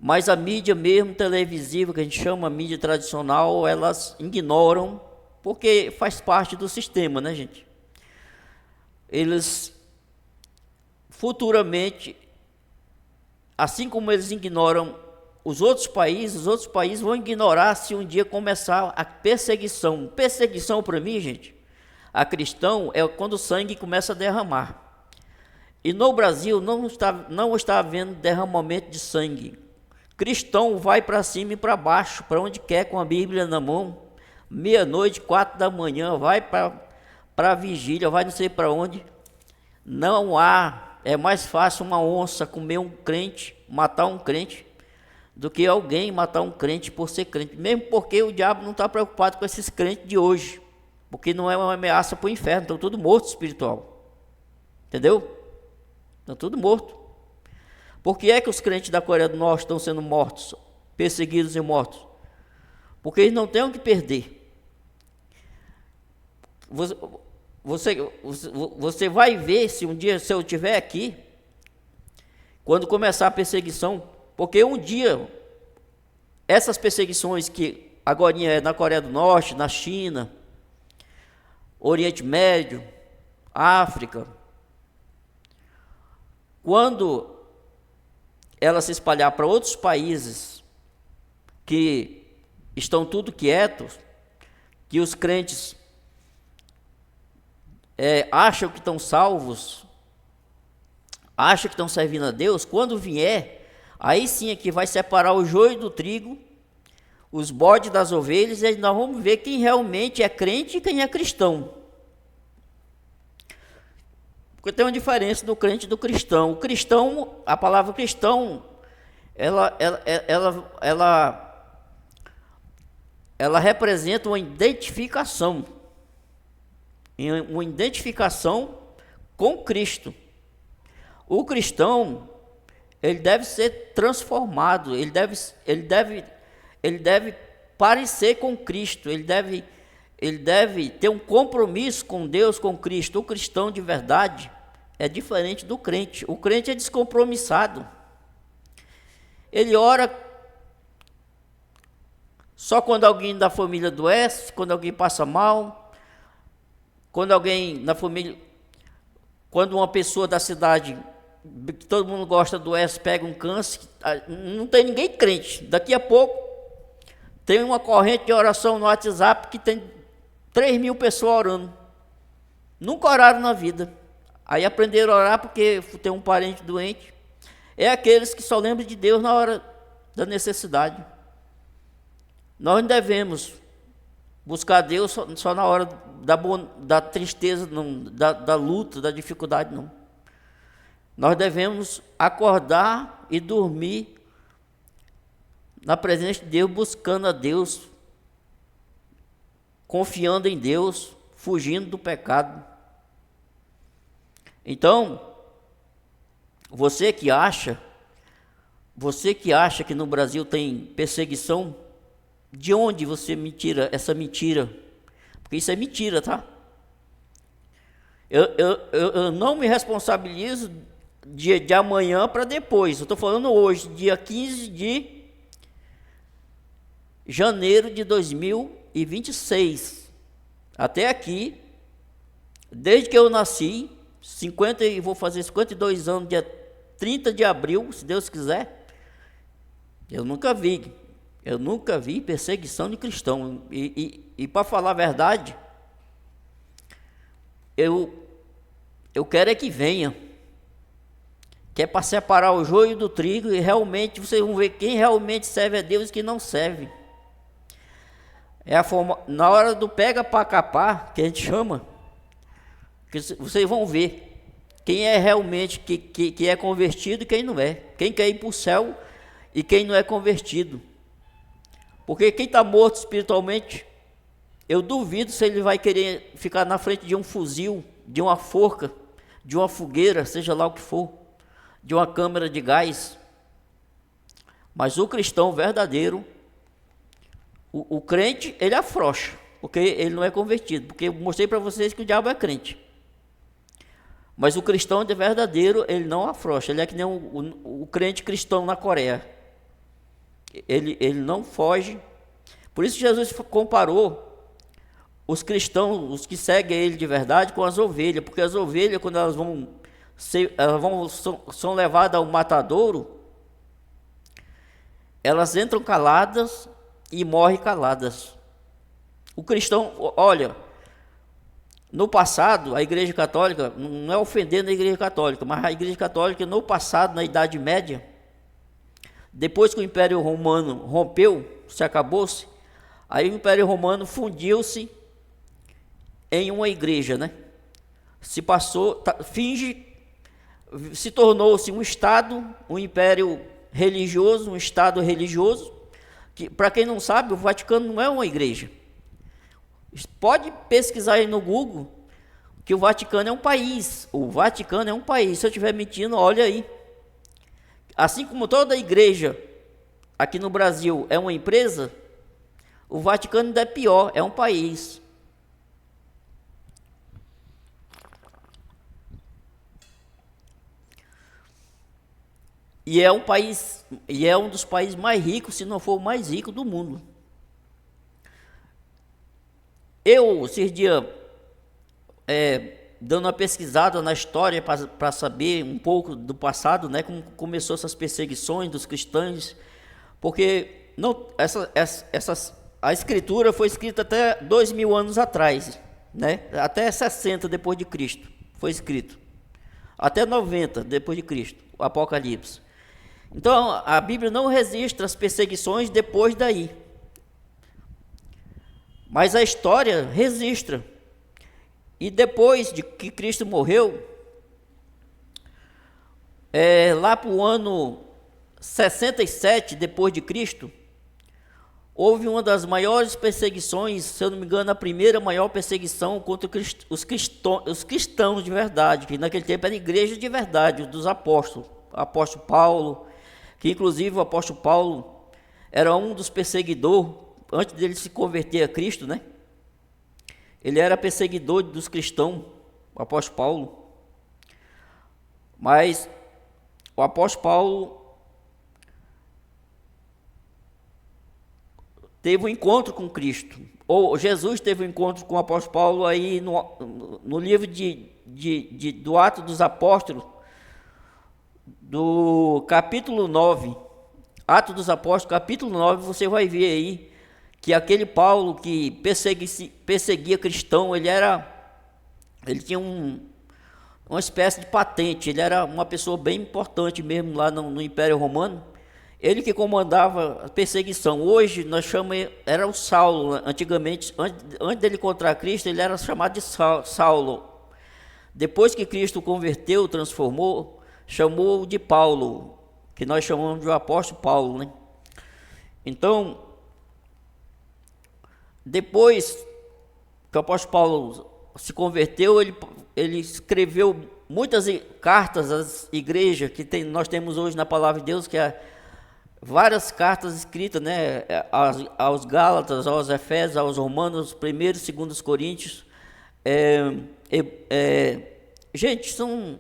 mas a mídia mesmo televisiva, que a gente chama mídia tradicional, elas ignoram, porque faz parte do sistema, né, gente? Eles futuramente, assim como eles ignoram os outros países vão ignorar se um dia começar a perseguição. Perseguição para mim, gente, a cristão é quando o sangue começa a derramar. E no Brasil não está havendo derramamento de sangue. Cristão vai para cima e para baixo, para onde quer, com a Bíblia na mão, meia-noite, 4 da manhã, vai para a vigília, vai não sei para onde. Não há, é mais fácil uma onça comer um crente, matar um crente, do que alguém matar um crente por ser crente. Mesmo porque o diabo não está preocupado com esses crentes de hoje, porque não é uma ameaça para o inferno, estão tudo morto espiritual. Entendeu? Estão tudo morto. Por que é que os crentes da Coreia do Norte estão sendo mortos, perseguidos e mortos? Porque eles não têm o que perder. Você vai ver se um dia, se eu estiver aqui, quando começar a perseguição, porque um dia, essas perseguições que agora é na Coreia do Norte, na China, Oriente Médio, África, quando ela se espalhar para outros países que estão tudo quietos, que os crentes acham que estão salvos, acham que estão servindo a Deus, quando vier, aí sim é que vai separar o joio do trigo, os bodes das ovelhas, e nós vamos ver quem realmente é crente e quem é cristão. Porque tem uma diferença do crente e do cristão. O cristão, a palavra cristão, ela representa uma identificação com Cristo. O cristão, ele deve ser transformado, ele deve parecer com Cristo, ele ele deve ter um compromisso com Deus, com Cristo. O cristão de verdade é diferente do crente. O crente é descompromissado. Ele ora só quando alguém da família adoece, quando alguém passa mal, quando alguém na família, quando uma pessoa da cidade, que todo mundo gosta, adoece, pega um câncer, não tem ninguém crente. Daqui a pouco tem uma corrente de oração no WhatsApp que tem 3.000 pessoas orando. Nunca oraram na vida. Aí aprenderam a orar porque tem um parente doente. É aqueles que só lembram de Deus na hora da necessidade. Nós não devemos buscar Deus só na hora da tristeza, não, da luta, da dificuldade, não. Nós devemos acordar e dormir na presença de Deus, buscando a Deus, confiando em Deus, fugindo do pecado. Então, você que acha que no Brasil tem perseguição, de onde você me tira essa mentira? Porque isso é mentira, tá? Eu não me responsabilizo de amanhã para depois. Eu estou falando hoje, dia 15 de janeiro de 2026. Até aqui, desde que eu nasci, vou fazer 52 anos, dia 30 de abril, se Deus quiser, eu nunca vi perseguição de cristão. E para falar a verdade, eu quero é que venha, que é para separar o joio do trigo, e realmente vocês vão ver quem realmente serve a Deus e quem não serve. É a forma, na hora do pega para capar, que a gente chama, que vocês vão ver quem é realmente que é convertido e quem não é, quem quer ir para o céu e quem não é convertido. Porque quem está morto espiritualmente, eu duvido se ele vai querer ficar na frente de um fuzil, de uma forca, de uma fogueira, seja lá o que for, de uma câmara de gás. Mas o cristão verdadeiro, o crente, ele afrouxa, porque ele não é convertido. Porque eu mostrei para vocês que o diabo é crente. Mas o cristão de verdadeiro, ele não afrouxa. Ele é que nem o crente cristão na Coreia. Ele não foge. Por isso Jesus comparou os cristãos, os que seguem ele de verdade, com as ovelhas. Porque as ovelhas, quando são levadas ao matadouro, elas entram caladas e morrem caladas. O cristão, olha, no passado, a Igreja Católica, não é ofendendo a Igreja Católica, mas a Igreja Católica, no passado, na Idade Média, depois que o Império Romano rompeu, se acabou-se, aí o Império Romano fundiu-se em uma igreja, né? Se tornou-se um Estado, um império religioso, um Estado religioso, que, para quem não sabe, o Vaticano não é uma igreja. Pode pesquisar aí no Google que o Vaticano é um país. O Vaticano é um país. Se eu estiver mentindo, olha aí. Assim como toda igreja aqui no Brasil é uma empresa, o Vaticano ainda é pior, é um país. E é um dos países mais ricos, se não for o mais rico do mundo. Eu, esses dias, dando uma pesquisada na história para saber um pouco do passado, né, como começou essas perseguições dos cristãos, porque a escritura foi escrita até 2.000 anos atrás, né, até 60 depois de Cristo foi escrito, até 90 depois de Cristo, o Apocalipse. Então, a Bíblia não registra as perseguições depois daí. Mas a história registra. E depois de que Cristo morreu, lá para o ano 67 depois de Cristo, houve uma das maiores perseguições, se eu não me engano, a primeira maior perseguição contra os cristãos de verdade, que naquele tempo era a igreja de verdade, dos apóstolos, o apóstolo Paulo, que inclusive o apóstolo Paulo era um dos perseguidores, antes dele se converter a Cristo, né? Ele era perseguidor dos cristãos, o apóstolo Paulo. Mas o apóstolo Paulo teve um encontro com Cristo, ou Jesus teve um encontro com o apóstolo Paulo aí no livro do Atos dos Apóstolos, do capítulo 9, Atos dos Apóstolos, capítulo 9, você vai ver aí que aquele Paulo que perseguia cristão, ele tinha uma espécie de patente, ele era uma pessoa bem importante mesmo lá no Império Romano. Ele que comandava a perseguição. Hoje nós chamamos, era o Saulo, antigamente, antes dele encontrar Cristo, ele era chamado de Saulo. Depois que Cristo o converteu, transformou, chamou de Paulo, que nós chamamos de o apóstolo Paulo, né? Então, depois que o apóstolo Paulo se converteu, ele escreveu muitas cartas às igrejas que nós temos hoje na Palavra de Deus, que é várias cartas escritas, né, aos Gálatas, aos Efésios, aos Romanos, 1º e 2º Coríntios. Gente, são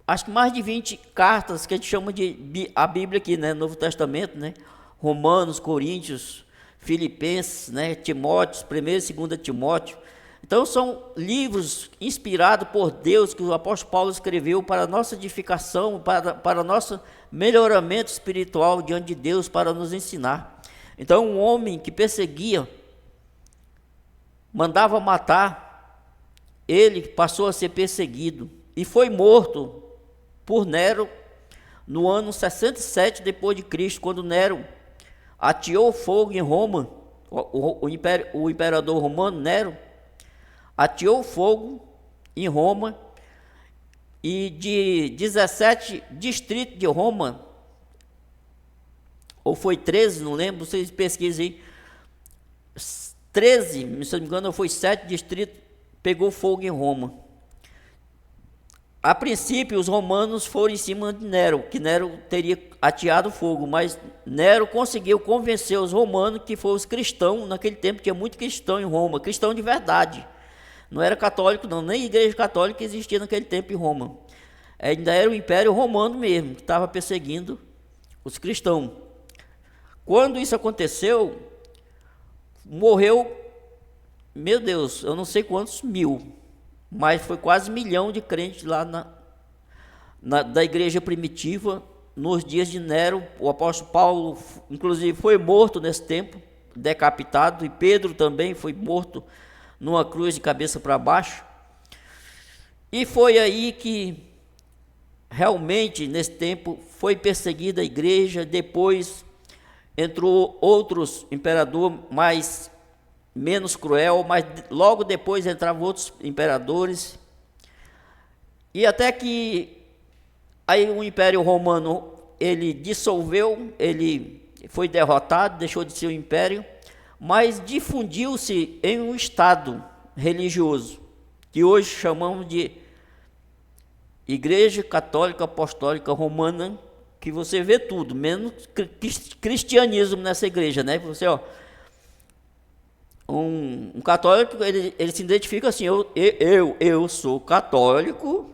acho que mais de 20 cartas que a gente chama de a Bíblia aqui, né, Novo Testamento, né, Romanos, Coríntios, Filipenses, né, Timóteo, 1º e 2º Timóteo. Então são livros inspirados por Deus que o apóstolo Paulo escreveu para a nossa edificação, para nosso melhoramento espiritual diante de Deus, para nos ensinar. Então um homem que perseguia, mandava matar, ele passou a ser perseguido e foi morto por Nero no ano 67 depois de Cristo, quando Nero ateou fogo em Roma. O imperador romano Nero ateou fogo em Roma, e de 17 distritos de Roma, ou foi 13, não lembro, vocês pesquisem, 13, se não me engano, foi 7 distritos, pegou fogo em Roma. A princípio, os romanos foram em cima de Nero, que Nero teria ateado fogo, mas Nero conseguiu convencer os romanos, que foram os cristãos, naquele tempo tinha muito cristão em Roma, cristão de verdade. Não era católico não, nem igreja católica existia naquele tempo em Roma. Ainda era o Império Romano mesmo, que estava perseguindo os cristãos. Quando isso aconteceu, morreu, meu Deus, eu não sei quantos mil, mas foi quase 1 milhão de crentes lá da igreja primitiva, nos dias de Nero. O apóstolo Paulo, inclusive, foi morto nesse tempo, decapitado, e Pedro também foi morto numa cruz de cabeça para baixo. E foi aí que realmente nesse tempo foi perseguida a igreja. Depois entrou outros imperadores menos cruel, mas logo depois entravam outros imperadores, e até que aí o Império Romano ele dissolveu, ele foi derrotado, deixou de ser um império, mas difundiu-se em um estado religioso, que hoje chamamos de Igreja Católica Apostólica Romana, que você vê tudo, menos cristianismo nessa igreja, né? Você, um católico, ele se identifica assim, eu sou católico,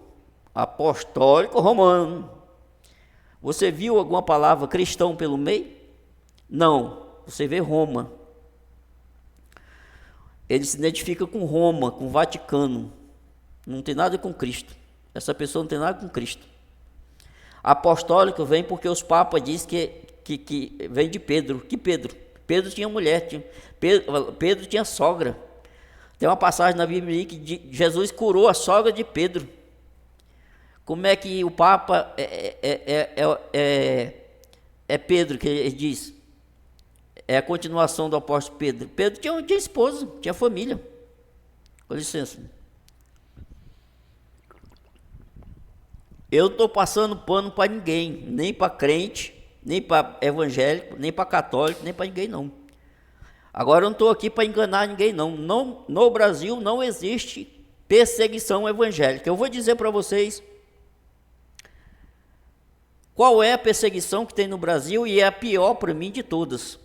apostólico, romano. Você viu alguma palavra cristão pelo meio? Não, você vê Roma. Ele se identifica com Roma, com o Vaticano. Não tem nada com Cristo. Essa pessoa não tem nada com Cristo. Apostólico vem porque os papas dizem que vem de Pedro. Que Pedro tinha mulher, Pedro tinha sogra. Tem uma passagem na Bíblia que Jesus curou a sogra de Pedro. Como é que o Papa é Pedro, que ele diz? É a continuação do apóstolo Pedro. Pedro tinha esposa, tinha família. Com licença. Eu não estou passando pano para ninguém, nem para crente, nem para evangélico, nem para católico, nem para ninguém não. Agora eu não estou aqui para enganar ninguém não. No Brasil não existe perseguição evangélica. Eu vou dizer para vocês qual é a perseguição que tem no Brasil, e é a pior para mim de todas.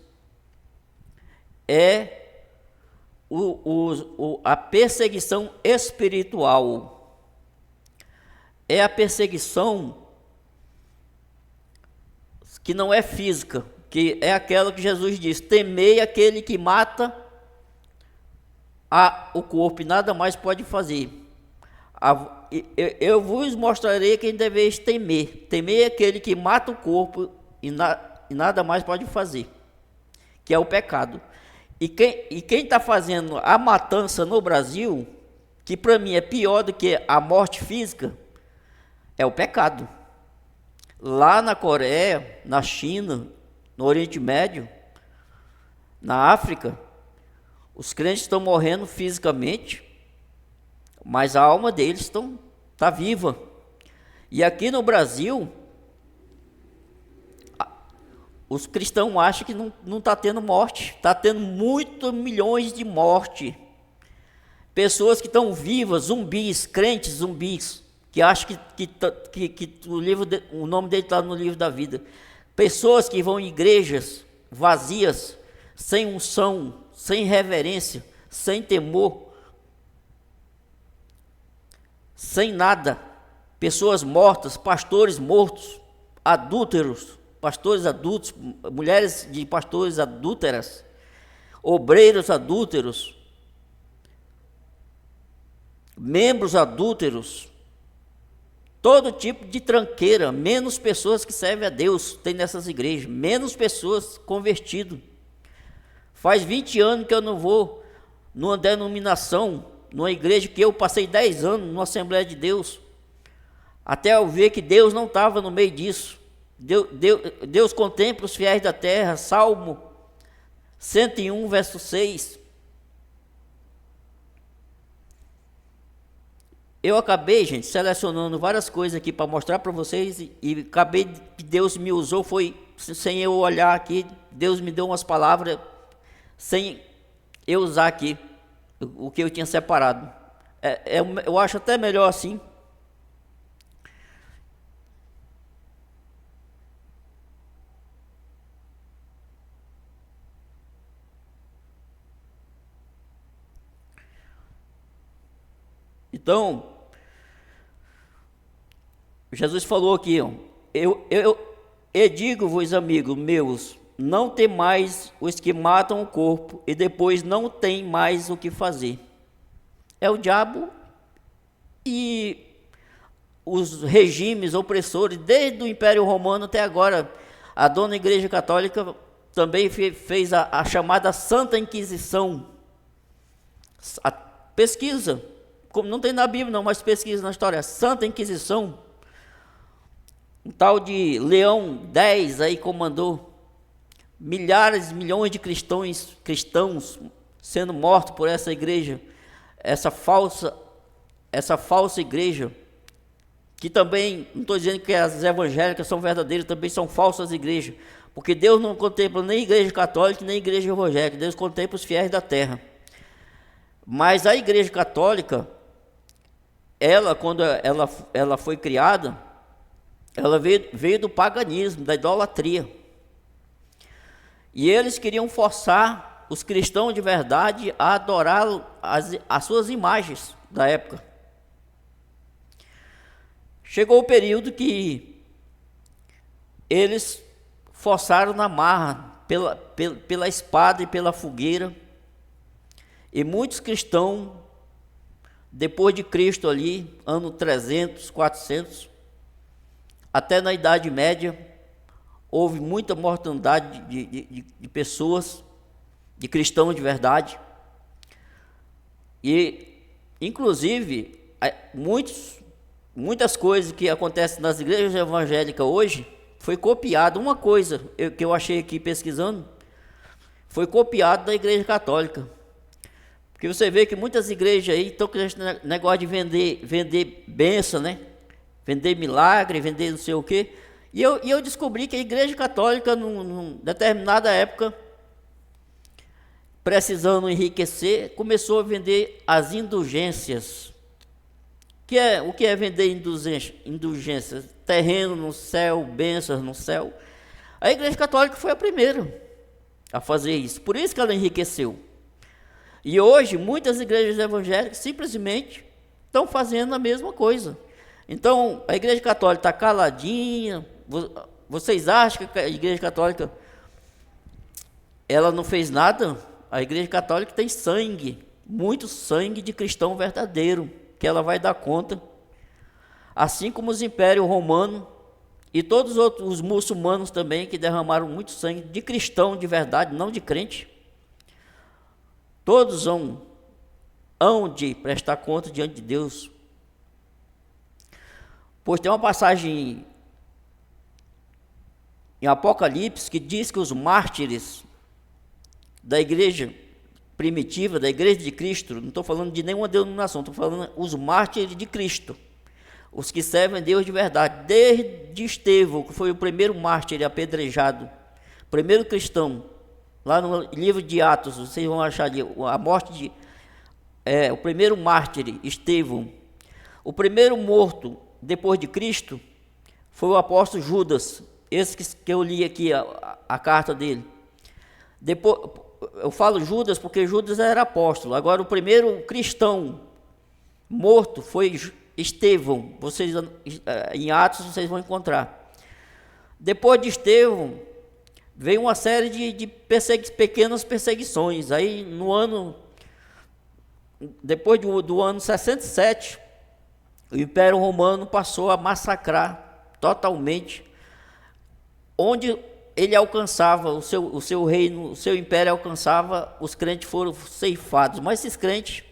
É a perseguição espiritual é a perseguição que não é física, que é aquela que Jesus diz: temei aquele que mata o corpo e nada mais pode fazer. Eu vos mostrarei quem deveis temer. Temer aquele que mata o corpo e nada mais pode fazer, que é o pecado. E quem está fazendo a matança no Brasil, que para mim é pior do que a morte física, é o pecado. Lá na Coreia, na China, no Oriente Médio, na África, os crentes estão morrendo fisicamente, mas a alma deles está viva. E aqui no Brasil, os cristãos acham que não está tendo morte, está tendo muitos milhões de mortes. Pessoas que estão vivas, zumbis, crentes zumbis, que acham que o nome dele está no livro da vida. Pessoas que vão em igrejas vazias, sem unção, sem reverência, sem temor, sem nada. Pessoas mortas, pastores mortos, adúlteros, pastores adultos, mulheres de pastores adúlteras, obreiros adúlteros, membros adúlteros, todo tipo de tranqueira, menos pessoas que servem a Deus tem nessas igrejas, menos pessoas convertidas. Faz 20 anos que eu não vou numa denominação, numa igreja que eu passei 10 anos, numa Assembleia de Deus, até eu ver que Deus não estava no meio disso. Deus contempla os fiéis da terra, Salmo 101, verso 6. Eu acabei, gente, selecionando várias coisas aqui para mostrar para vocês, e acabei que Deus me usou, foi sem eu olhar aqui, Deus me deu umas palavras, sem eu usar aqui o que eu tinha separado. Eu acho até melhor assim. Então, Jesus falou aqui, ó, eu digo-vos, amigos meus, não temais os que matam o corpo e depois não tem mais o que fazer. É o diabo e os regimes opressores, desde o Império Romano até agora. A dona Igreja Católica também fez a chamada Santa Inquisição. A pesquisa, como não tem na Bíblia não, mas pesquisa na história, Santa Inquisição, um tal de Leão X aí comandou milhares, milhões de cristãos sendo mortos por essa igreja, essa falsa igreja, que também, não estou dizendo que as evangélicas são verdadeiras, também são falsas igrejas, porque Deus não contempla nem igreja católica, nem igreja evangélica, Deus contempla os fiéis da terra. Mas a igreja católica, quando ela foi criada, ela veio do paganismo, da idolatria. E eles queriam forçar os cristãos de verdade a adorar as suas imagens da época. Chegou o período que eles forçaram na marra, pela espada e pela fogueira. E muitos cristãos, depois de Cristo ali, ano 300, 400, até na Idade Média, houve muita mortandade de pessoas, de cristãos de verdade. E, inclusive, muitas coisas que acontecem nas igrejas evangélicas hoje, foi copiado. Uma coisa que eu achei aqui pesquisando, foi copiado da igreja católica. Porque você vê que muitas igrejas aí estão com esse negócio de vender bênção, né? Vender milagre, vender não sei o quê. E eu descobri que a igreja católica, numa determinada época, precisando enriquecer, começou a vender as indulgências. O que é vender indulgências? Terreno no céu, bênçãos no céu. A igreja católica foi a primeira a fazer isso. Por isso que ela enriqueceu. E hoje, muitas igrejas evangélicas simplesmente estão fazendo a mesma coisa. Então, a igreja católica está caladinha. Vocês acham que a igreja católica ela não fez nada? A igreja católica tem sangue, muito sangue de cristão verdadeiro, que ela vai dar conta. Assim como os impérios romanos e todos os muçulmanos também, que derramaram muito sangue de cristão de verdade, não de crente. Todos hão de prestar conta diante de Deus. Pois tem uma passagem em Apocalipse que diz que os mártires da igreja primitiva, da igreja de Cristo, não estou falando de nenhuma denominação, estou falando os mártires de Cristo, os que servem a Deus de verdade, desde Estevão, que foi o primeiro mártir apedrejado, primeiro cristão, lá no livro de Atos, vocês vão achar ali, a morte de o primeiro mártir, Estevão. O primeiro morto depois de Cristo foi o apóstolo Judas, esse que eu li aqui a carta dele. Depois, eu falo Judas porque Judas era apóstolo. Agora, o primeiro cristão morto foi Estevão. Vocês, em Atos, vocês vão encontrar. Depois de Estevão, veio uma série de pequenas perseguições. Aí, depois do ano 67, o Império Romano passou a massacrar totalmente, onde ele alcançava, o seu reino, o seu império alcançava, os crentes foram ceifados. Mas esses crentes,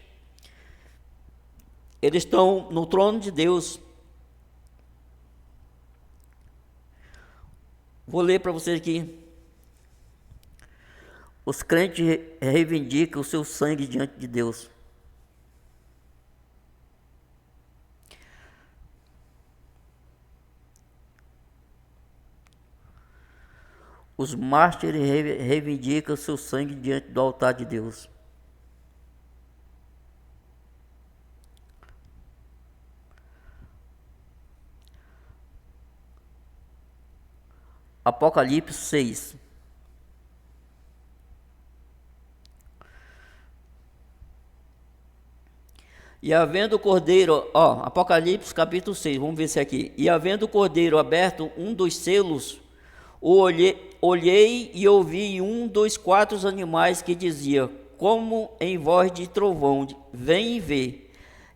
eles estão no trono de Deus. Vou ler para vocês aqui. Os crentes reivindicam o seu sangue diante de Deus. Os mártires reivindicam o seu sangue diante do altar de Deus. Apocalipse 6. E havendo o cordeiro, Apocalipse capítulo 6, vamos ver se é aqui. E havendo o cordeiro aberto um dos selos, olhei e ouvi um dos quatro animais que dizia, como em voz de trovão, vem e vê.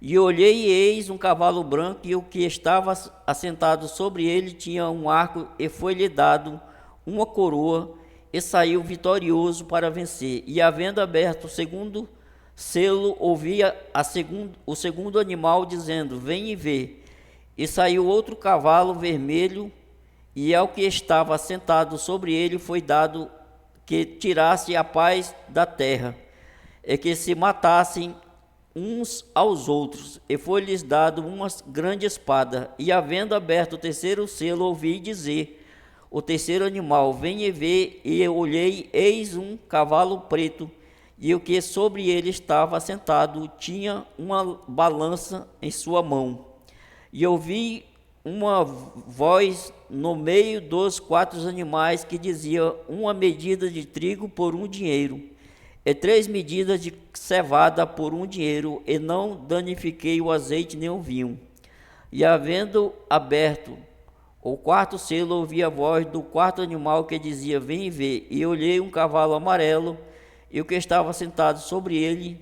E olhei e eis um cavalo branco, e o que estava assentado sobre ele tinha um arco, e foi-lhe dado uma coroa, e saiu vitorioso para vencer. E havendo aberto o segundo selo, ouvia o segundo animal dizendo, vem e vê. E saiu outro cavalo vermelho, e ao que estava sentado sobre ele foi dado que tirasse a paz da terra, e que se matassem uns aos outros, e foi-lhes dado uma grande espada. E havendo aberto o terceiro selo, ouvi dizer o terceiro animal, vem e vê. E olhei, eis um cavalo preto, e o que sobre ele estava assentado tinha uma balança em sua mão. E ouvi uma voz no meio dos quatro animais que dizia, uma medida de trigo por um dinheiro, e 3 medidas de cevada por um dinheiro, e não danifiquei o azeite nem o vinho. E havendo aberto o quarto selo, ouvi a voz do quarto animal que dizia, vem e vê. E olhei um cavalo amarelo, e o que estava sentado sobre ele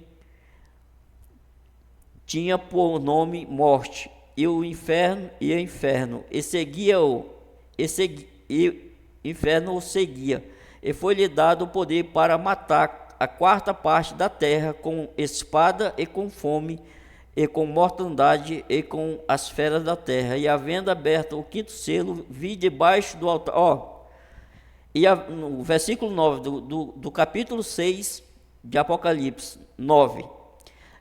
tinha por nome Morte, e o inferno, e seguia-o, e inferno o seguia, e foi-lhe dado o poder para matar a quarta parte da terra com espada e com fome, e com mortandade e com as feras da terra. E havendo aberto o quinto selo, vi debaixo do altar, no versículo 9 do capítulo 6 de Apocalipse 9,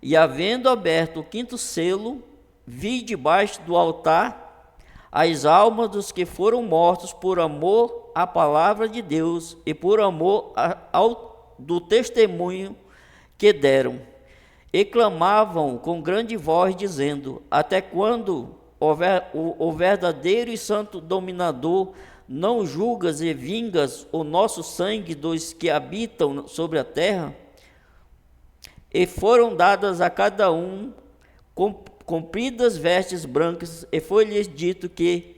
e havendo aberto o quinto selo, vi debaixo do altar as almas dos que foram mortos por amor à palavra de Deus e por amor do testemunho que deram. E clamavam com grande voz, dizendo, até quando o verdadeiro e santo dominador não julgas e vingas o nosso sangue dos que habitam sobre a terra? E foram dadas a cada um compridas vestes brancas, e foi-lhes dito que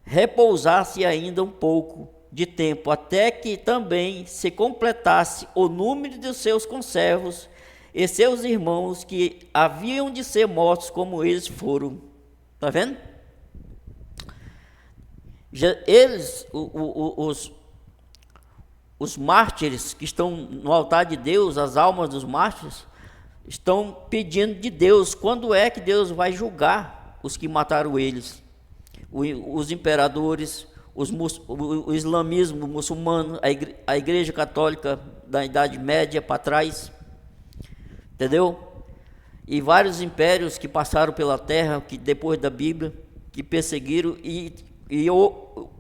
repousasse ainda um pouco de tempo, até que também se completasse o número de seus conservos e seus irmãos, que haviam de ser mortos como eles foram. Está vendo? Eles, os mártires que estão no altar de Deus, as almas dos mártires, estão pedindo de Deus, quando é que Deus vai julgar os que mataram eles? Os imperadores, o islamismo muçulmano, a igreja católica da Idade Média para trás, entendeu? E vários impérios que passaram pela terra, que depois da Bíblia, que perseguiram, e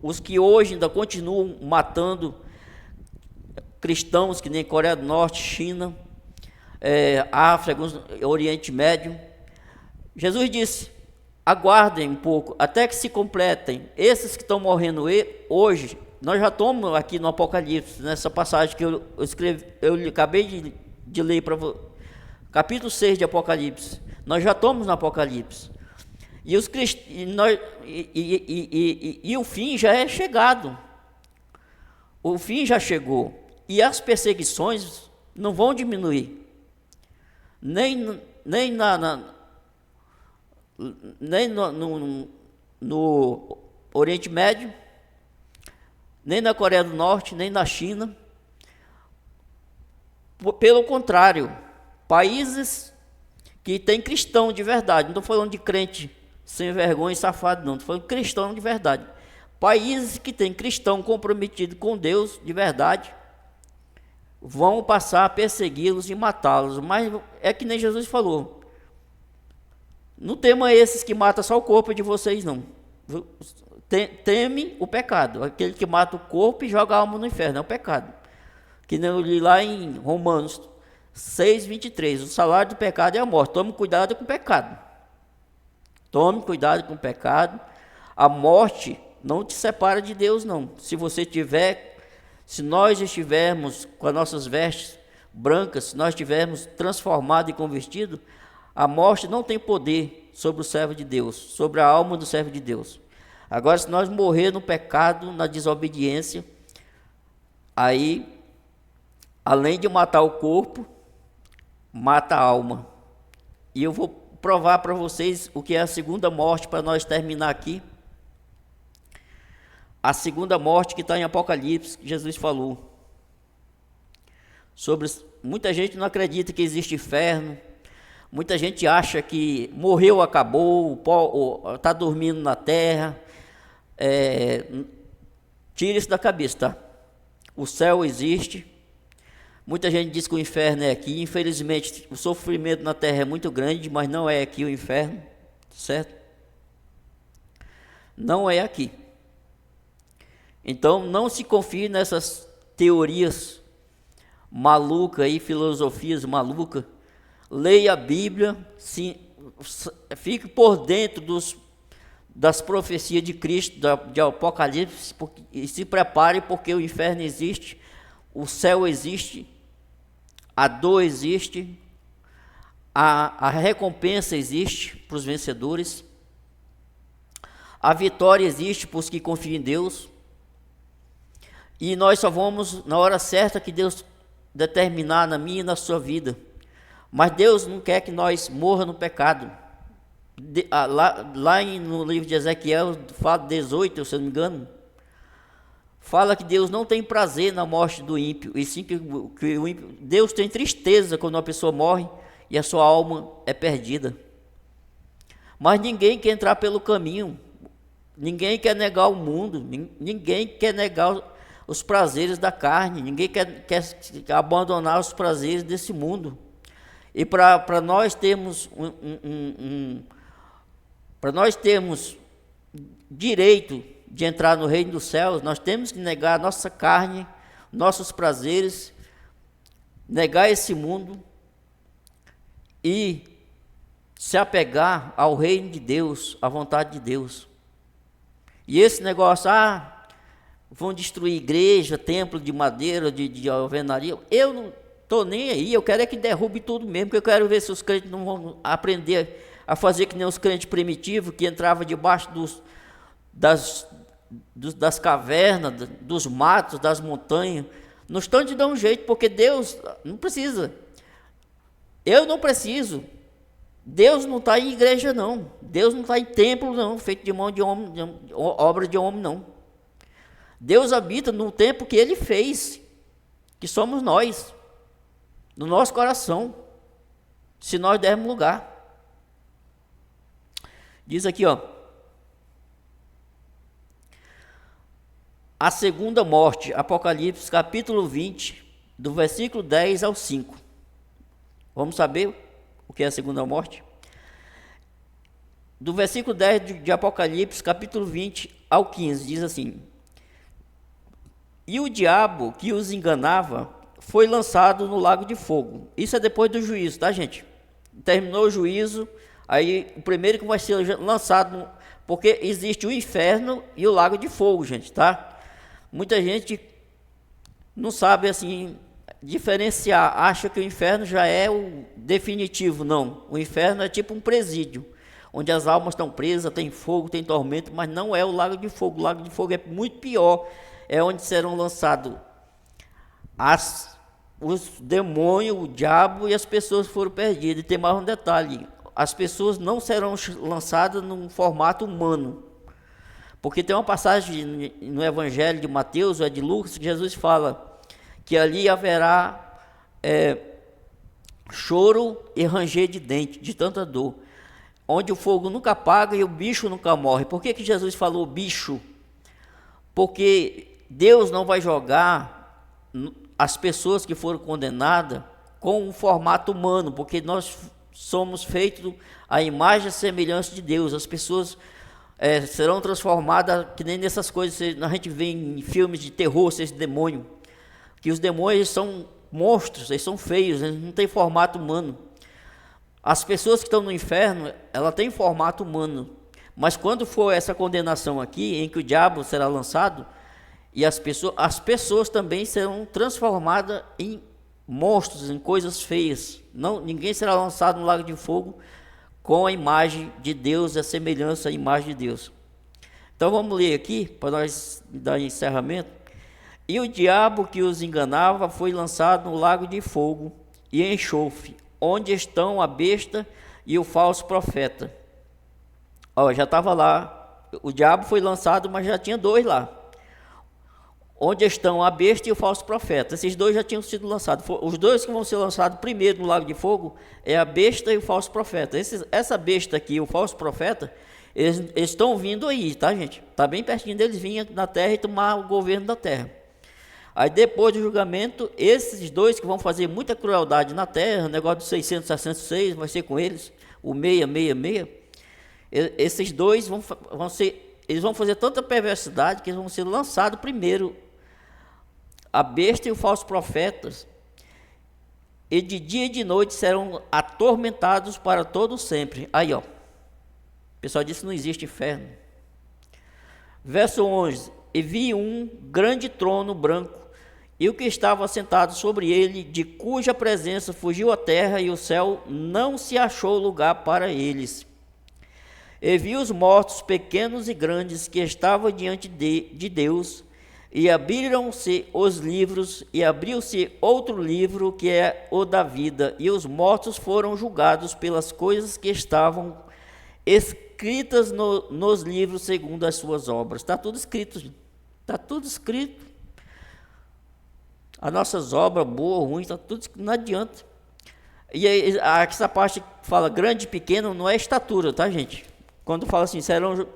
os que hoje ainda continuam matando cristãos, que nem Coreia do Norte, China, África, Oriente Médio. Jesus disse: aguardem um pouco, até que se completem. Esses que estão morrendo hoje, nós já estamos aqui no Apocalipse, nessa passagem que eu acabei de ler para você, capítulo 6 de Apocalipse. Nós já estamos no Apocalipse. E o fim já é chegado. O fim já chegou. E as perseguições não vão diminuir. Nem no Oriente Médio, nem na Coreia do Norte, nem na China. Pelo contrário, países que têm cristão de verdade, não estou falando de crente sem vergonha e safado, não, estou falando de cristão de verdade. Países que têm cristão comprometido com Deus de verdade, vão passar a persegui-los e matá-los. Mas é que nem Jesus falou: não tema esses que matam só o corpo de vocês, não. Teme o pecado. Aquele que mata o corpo e joga a alma no inferno, é o pecado. Que nem eu li lá em Romanos 6:23, o salário do pecado é a morte. Tome cuidado com o pecado. Tome cuidado com o pecado. A morte não te separa de Deus, não. Se nós estivermos com as nossas vestes brancas, se nós estivermos transformados e convertidos, a morte não tem poder sobre o servo de Deus, sobre a alma do servo de Deus. Agora, se nós morrer no pecado, na desobediência, aí, além de matar o corpo, mata a alma. E eu vou provar para vocês o que é a segunda morte, para nós terminar aqui. A segunda morte que está em Apocalipse, que Jesus falou. Muita gente não acredita que existe inferno. Muita gente acha que morreu, acabou, está dormindo na terra. Tira isso da cabeça, tá? O céu existe. Muita gente diz que o inferno é aqui. Infelizmente, o sofrimento na terra é muito grande, mas não é aqui o inferno, certo? Não é aqui. Então, não se confie nessas teorias malucas e filosofias malucas. Leia a Bíblia, fique por dentro das profecias de Cristo, de Apocalipse, e se prepare, porque o inferno existe, o céu existe, a dor existe, a recompensa existe para os vencedores, a vitória existe para os que confiam em Deus. E nós só vamos na hora certa que Deus determinar na minha e na sua vida. Mas Deus não quer que nós morra no pecado. No livro de Ezequiel, fala 18, se eu não me engano, fala que Deus não tem prazer na morte do ímpio, e sim que o ímpio, Deus tem tristeza quando uma pessoa morre e a sua alma é perdida. Mas ninguém quer entrar pelo caminho, ninguém quer negar o mundo, ninguém quer negar os prazeres da carne, ninguém quer abandonar os prazeres desse mundo. E para nós termos para nós termos direito de entrar no reino dos céus, nós temos que negar a nossa carne, nossos prazeres, negar esse mundo e se apegar ao reino de Deus, à vontade de Deus. E esse negócio, vão destruir igreja, templo de madeira, de alvenaria. Estou nem aí, eu quero é que derrube tudo mesmo, porque eu quero ver se os crentes não vão aprender a fazer que nem os crentes primitivos, que entravam debaixo das cavernas, dos matos, das montanhas. Não estão de dar um jeito, porque Deus não precisa. Eu não preciso. Deus não está em igreja, não. Deus não está em templo, não, feito de mão de homem, obra de homem, não. Deus habita no templo que Ele fez, que somos nós, no nosso coração, se nós dermos lugar. Diz aqui, ó, a segunda morte, Apocalipse, capítulo 20, do versículo 10 ao 5. Vamos saber o que é a segunda morte? Do versículo 10 de Apocalipse, capítulo 20 ao 15, diz assim: E o diabo que os enganava foi lançado no lago de fogo. Isso é depois do juízo, tá, gente? Terminou o juízo, aí o primeiro que vai ser lançado, porque existe o inferno e o lago de fogo, gente, tá? Muita gente não sabe, assim, diferenciar, acha que o inferno já é o definitivo. Não, o inferno é tipo um presídio, onde as almas estão presas, tem fogo, tem tormento, mas não é o lago de fogo. O lago de fogo é muito pior, é onde serão lançados os demônios, o diabo e as pessoas que foram perdidas. E tem mais um detalhe: as pessoas não serão lançadas num formato humano, porque tem uma passagem no Evangelho de Mateus ou é de Lucas que Jesus fala que ali haverá choro e ranger de dente, de tanta dor, onde o fogo nunca apaga e o bicho nunca morre. Por que Jesus falou bicho? Porque Deus não vai jogar as pessoas que foram condenadas com um formato humano, porque nós somos feitos à imagem e semelhança de Deus. As pessoas serão transformadas, que nem nessas coisas a gente vê em filmes de terror, esses demônios, que os demônios são monstros, eles são feios, eles não têm formato humano. As pessoas que estão no inferno, ela tem formato humano, mas quando for essa condenação aqui, em que o diabo será lançado, e as pessoas também serão transformadas em monstros, em coisas feias. Não, ninguém será lançado no lago de fogo com a imagem de Deus, a semelhança à imagem de Deus. Então vamos ler aqui, para nós dar encerramento. E o diabo que os enganava foi lançado no lago de fogo e enxofre, onde estão a besta e o falso profeta. Ó, já estava lá, o diabo foi lançado, mas já tinha dois lá. Onde estão a besta e o falso profeta. Esses dois já tinham sido lançados. Os dois que vão ser lançados primeiro no lago de fogo é a besta e o falso profeta. Essa besta aqui, o falso profeta, eles estão vindo aí, tá, gente? Está bem pertinho deles virem na terra e tomar o governo da terra. Aí depois do julgamento, esses dois que vão fazer muita crueldade na terra, o negócio dos 666 vai ser com eles, o 666, esses dois vão fazer tanta perversidade que eles vão ser lançados primeiro, a besta e o falso profeta, e de dia e de noite serão atormentados para todo sempre. Aí, ó, o pessoal disse que não existe inferno. Verso 11: E vi um grande trono branco, e o que estava sentado sobre ele, de cuja presença fugiu a terra e o céu, não se achou lugar para eles. E vi os mortos, pequenos e grandes, que estavam diante de Deus, e abriram-se os livros, e abriu-se outro livro, que é o da vida, e os mortos foram julgados pelas coisas que estavam escritas nos livros segundo as suas obras. Está tudo escrito, está tudo escrito. As nossas obras, boas ou ruins, está tudo escrito, não adianta. E aí, essa parte que fala grande e pequeno, não é estatura, tá, gente? Quando fala assim, serão,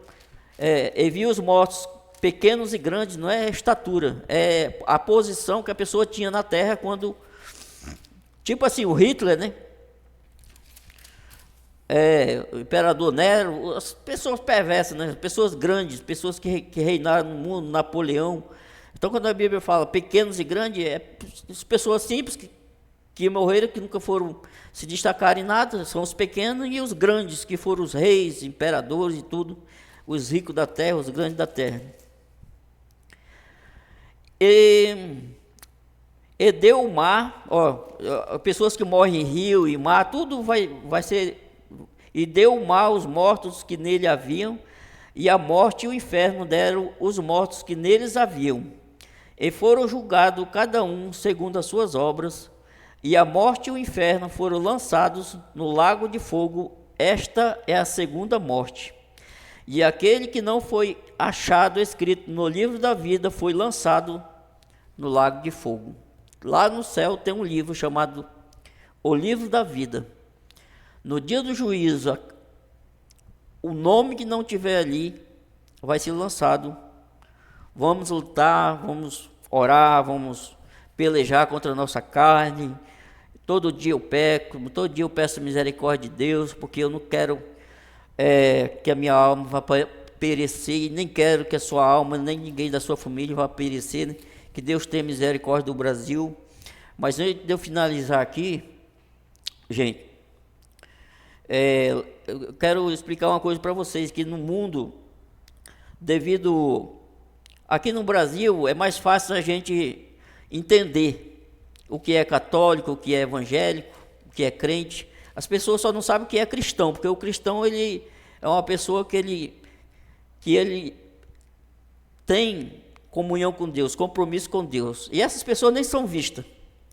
e vi os mortos pequenos e grandes, não é estatura, é a posição que a pessoa tinha na terra quando, tipo assim, o Hitler, né? O imperador Nero, as pessoas perversas, né? Pessoas grandes, pessoas que reinaram no mundo, Napoleão. Então, quando a Bíblia fala pequenos e grandes, as pessoas simples que morreram, que nunca foram se destacar em nada, são os pequenos, e os grandes, que foram os reis, imperadores e tudo, os ricos da terra, os grandes da terra. E deu o mar, pessoas que morrem em rio e mar, tudo vai ser. E deu o mar os mortos que nele haviam, e a morte e o inferno deram os mortos que neles haviam. E foram julgados cada um segundo as suas obras, e a morte e o inferno foram lançados no lago de fogo. Esta é a segunda morte. E aquele que não foi achado escrito no livro da vida foi lançado no lago de fogo. Lá no céu tem um livro chamado O Livro da Vida. No dia do juízo, o nome que não tiver ali vai ser lançado. Vamos lutar, vamos orar, vamos pelejar contra a nossa carne. Todo dia eu peco, todo dia eu peço misericórdia de Deus, porque eu não quero que a minha alma vá perecer, nem quero que a sua alma, nem ninguém da sua família vá perecer, né? Que Deus tenha misericórdia do Brasil. Mas antes de eu finalizar aqui, gente, eu quero explicar uma coisa para vocês, que no mundo, aqui no Brasil, é mais fácil a gente entender o que é católico, o que é evangélico, o que é crente. As pessoas só não sabem o que é cristão, porque o cristão, ele é uma pessoa que ele tem comunhão com Deus, compromisso com Deus. E essas pessoas nem são vistas.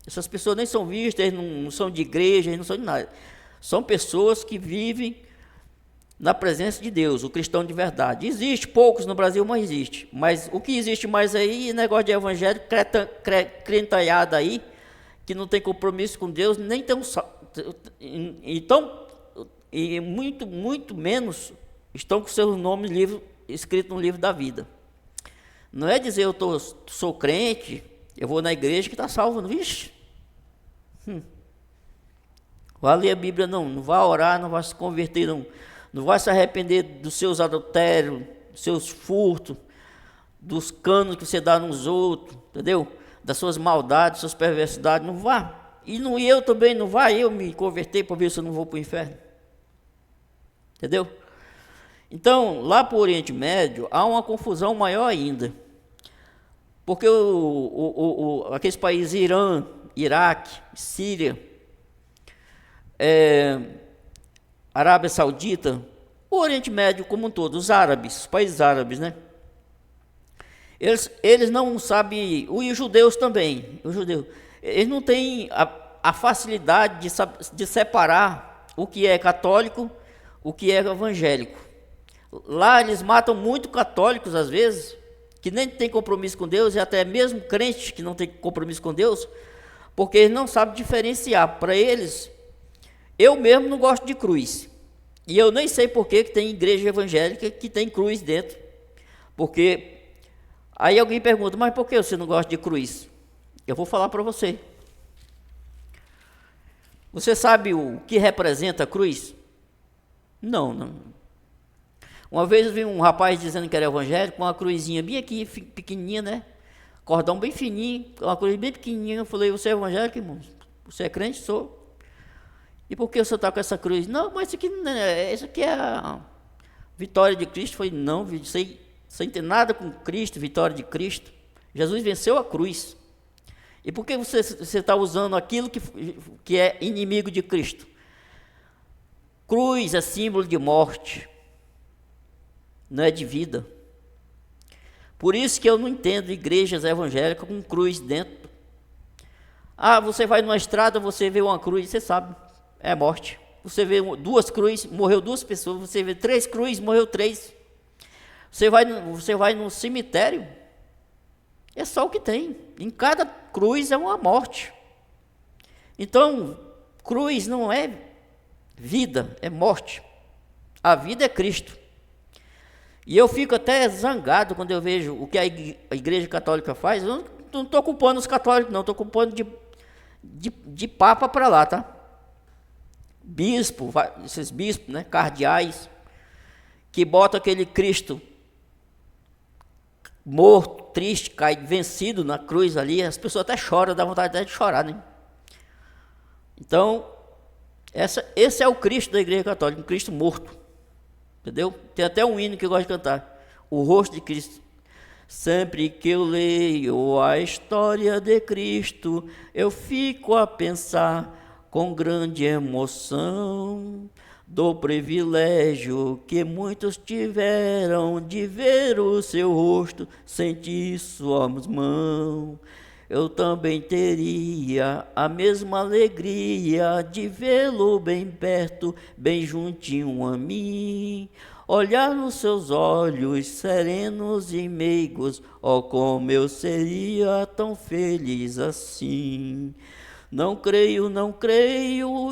Essas pessoas nem são vistas, eles não são de igreja, eles não são de nada. São pessoas que vivem na presença de Deus, o cristão de verdade. Existe poucos no Brasil, mas existe. Mas o que existe mais aí é negócio de evangelho, crentalhada aí, que não tem compromisso com Deus, nem tem e muito menos estão com seu nome escrito no livro da vida. Não é dizer eu sou crente, eu vou na igreja que está salvo, não, vixe. Vai ler a Bíblia, não vai orar, não vai se converter, não vai se arrepender dos seus adultérios, dos seus furtos, dos canos que você dá nos outros, entendeu? Das suas maldades, suas perversidades, não vá. E eu também, não vai eu me converter para ver se eu não vou para o inferno. Entendeu? Então, lá para o Oriente Médio, há uma confusão maior ainda. Porque aqueles países Irã, Iraque, Síria, Arábia Saudita, o Oriente Médio como um todo, os árabes, os países árabes, né? Eles não sabem, e os judeus também, eles não têm a facilidade de separar o que é católico, o que é evangélico. Lá eles matam muito católicos às vezes, que nem tem compromisso com Deus, e até mesmo crentes que não tem compromisso com Deus, porque eles não sabem diferenciar. Para eles, eu mesmo não gosto de cruz, e eu nem sei por que tem igreja evangélica que tem cruz dentro, porque aí alguém pergunta, mas por que você não gosta de cruz? Eu vou falar para você. Você sabe o que representa a cruz? Não. Uma vez eu vi um rapaz dizendo que era evangélico, com uma cruzinha bem aqui, pequenininha, né? Cordão bem fininho, uma cruz bem pequenininha. Eu falei, você é evangélico, irmão? Você é crente? Sou. E por que você está com essa cruz? Não, mas isso aqui é a vitória de Cristo. Eu falei, não, sem ter nada com Cristo, vitória de Cristo. Jesus venceu a cruz. E por que você está usando aquilo que é inimigo de Cristo? Cruz é símbolo de morte, não é de vida. Por isso que eu não entendo igrejas evangélicas com cruz dentro. Você vai numa estrada, você vê uma cruz, você sabe, é morte. Você vê 2 cruzes, morreu 2 pessoas. Você vê 3 cruzes, morreu 3. Você vai no cemitério, é só o que tem. Em cada cruz é uma morte. Então, cruz não é vida, é morte. A vida é Cristo. E eu fico até zangado quando eu vejo o que a igreja católica faz. Eu não estou culpando os católicos, não. Estou culpando de papa para lá, tá? Bispo, esses bispos, né, cardeais, que botam aquele Cristo morto, triste, vencido na cruz ali. As pessoas até choram, dá vontade até de chorar, né? Então, esse é o Cristo da igreja católica, um Cristo morto. Entendeu? Tem até um hino que eu gosto de cantar. O rosto de Cristo. Sempre que eu leio a história de Cristo, eu fico a pensar com grande emoção do privilégio que muitos tiveram de ver o seu rosto, sentir suas mãos. Eu também teria a mesma alegria de vê-lo bem perto, bem juntinho a mim. Olhar nos seus olhos serenos e meigos, oh, como eu seria tão feliz assim. Não creio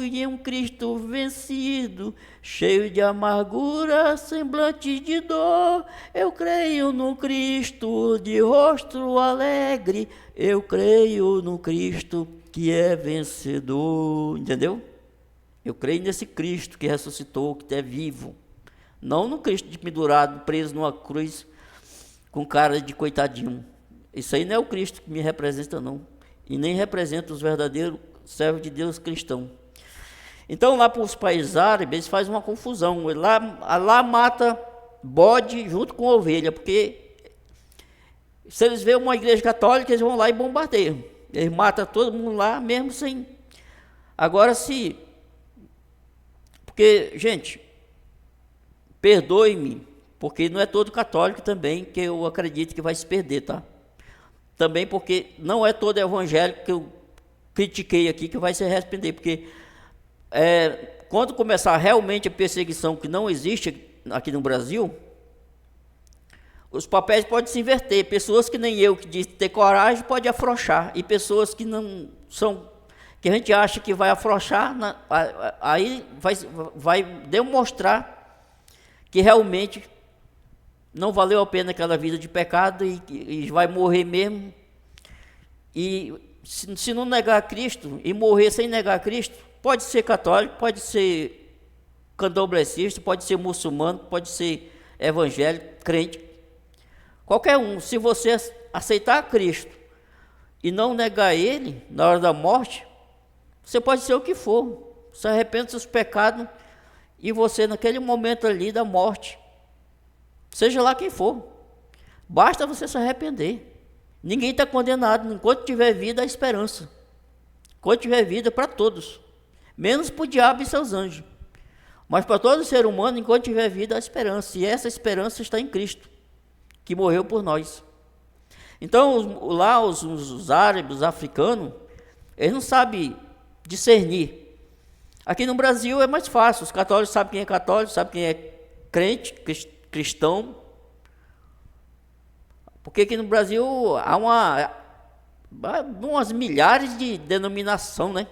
em um Cristo vencido, cheio de amargura, semblante de dor. Eu creio no Cristo de rosto alegre, eu creio no Cristo que é vencedor. Entendeu? Eu creio nesse Cristo que ressuscitou, que é vivo. Não no Cristo de pendurado, preso numa cruz, com cara de coitadinho. Isso aí não é o Cristo que me representa, não. E nem representa os verdadeiros servos de Deus cristãos. Então, lá para os países árabes, eles fazem uma confusão. Lá mata bode junto com ovelha, porque se eles veem uma igreja católica, eles vão lá e bombardeiam. Eles matam todo mundo lá, mesmo sem... Agora, se... Porque, gente, perdoe-me, porque não é todo católico também que eu acredito que vai se perder, tá? Também porque não é todo evangélico que eu critiquei aqui que vai se arrepender, porque quando começar realmente a perseguição que não existe aqui no Brasil, os papéis podem se inverter. Pessoas que nem eu, que diz ter coragem, pode afrouxar, e pessoas que não são, que a gente acha que vai afrouxar, aí vai demonstrar que realmente não valeu a pena aquela vida de pecado e vai morrer mesmo. E se não negar Cristo e morrer sem negar Cristo, pode ser católico, pode ser candomblessista, pode ser muçulmano, pode ser evangélico, crente, qualquer um. Se você aceitar Cristo e não negar Ele na hora da morte, você pode ser o que for, se arrepende dos seus pecados e você naquele momento ali da morte, seja lá quem for, basta você se arrepender. Ninguém está condenado. Enquanto tiver vida, há esperança. Enquanto tiver vida, para todos, menos para o diabo e seus anjos, mas para todo ser humano, enquanto tiver vida, há esperança, e essa esperança está em Cristo, que morreu por nós. Então, lá os árabes, os africanos, eles não sabem discernir. Aqui no Brasil é mais fácil, os católicos sabem quem é católico, sabem quem é crente, cristão, porque aqui no Brasil há umas milhares de denominação, né?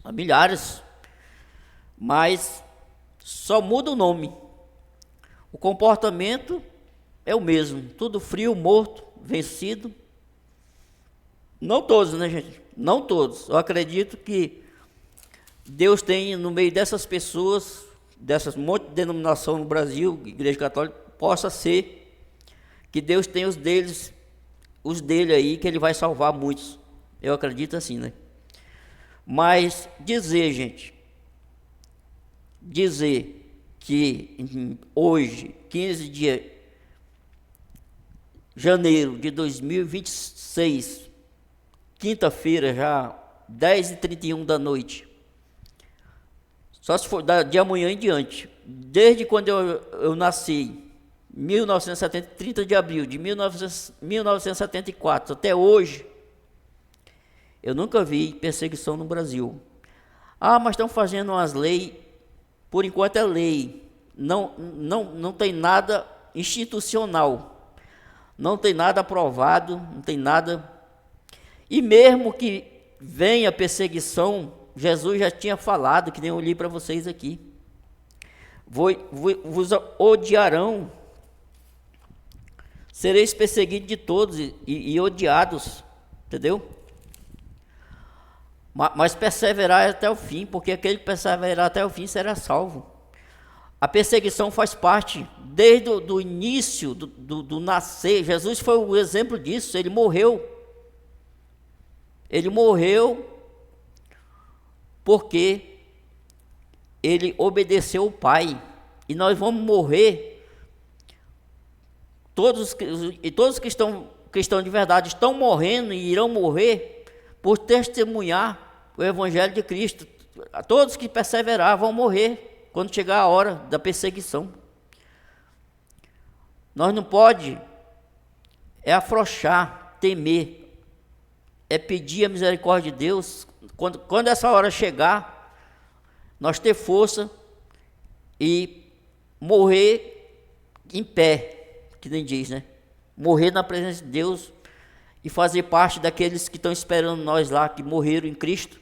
Há milhares, mas só muda o nome. O comportamento é o mesmo, tudo frio, morto, vencido. Não todos, né, gente? Não todos. Eu acredito que Deus tem no meio dessas pessoas, dessas monte de denominação no Brasil, Igreja Católica, possa ser que Deus tem os dele aí, que Ele vai salvar muitos. Eu acredito assim, né? Mas dizer que hoje, 15 de janeiro de 2026, quinta-feira já, 10h31 da noite, só se for de amanhã em diante, desde quando eu nasci, 1970, 30 de abril de 1974 até hoje, eu nunca vi perseguição no Brasil. Mas estão fazendo umas leis, por enquanto é lei, não tem nada institucional, não tem nada aprovado, não tem nada. E mesmo que venha perseguição, Jesus já tinha falado, que nem eu li para vocês aqui, vos odiarão, sereis perseguidos de todos e odiados, entendeu? Mas perseverar até o fim, porque aquele que perseverar até o fim será salvo. A perseguição faz parte, desde o início do nascer. Jesus foi o exemplo disso, ele morreu. Ele morreu porque ele obedeceu o Pai. E nós vamos morrer todos que cristãos de verdade estão morrendo e irão morrer por testemunhar o Evangelho de Cristo. Todos que perseverar vão morrer quando chegar a hora da perseguição. Nós não pode afrouxar, temer, pedir a misericórdia de Deus. Quando essa hora chegar, nós ter força e morrer em pé, que nem diz, né? Morrer na presença de Deus e fazer parte daqueles que estão esperando nós lá, que morreram em Cristo,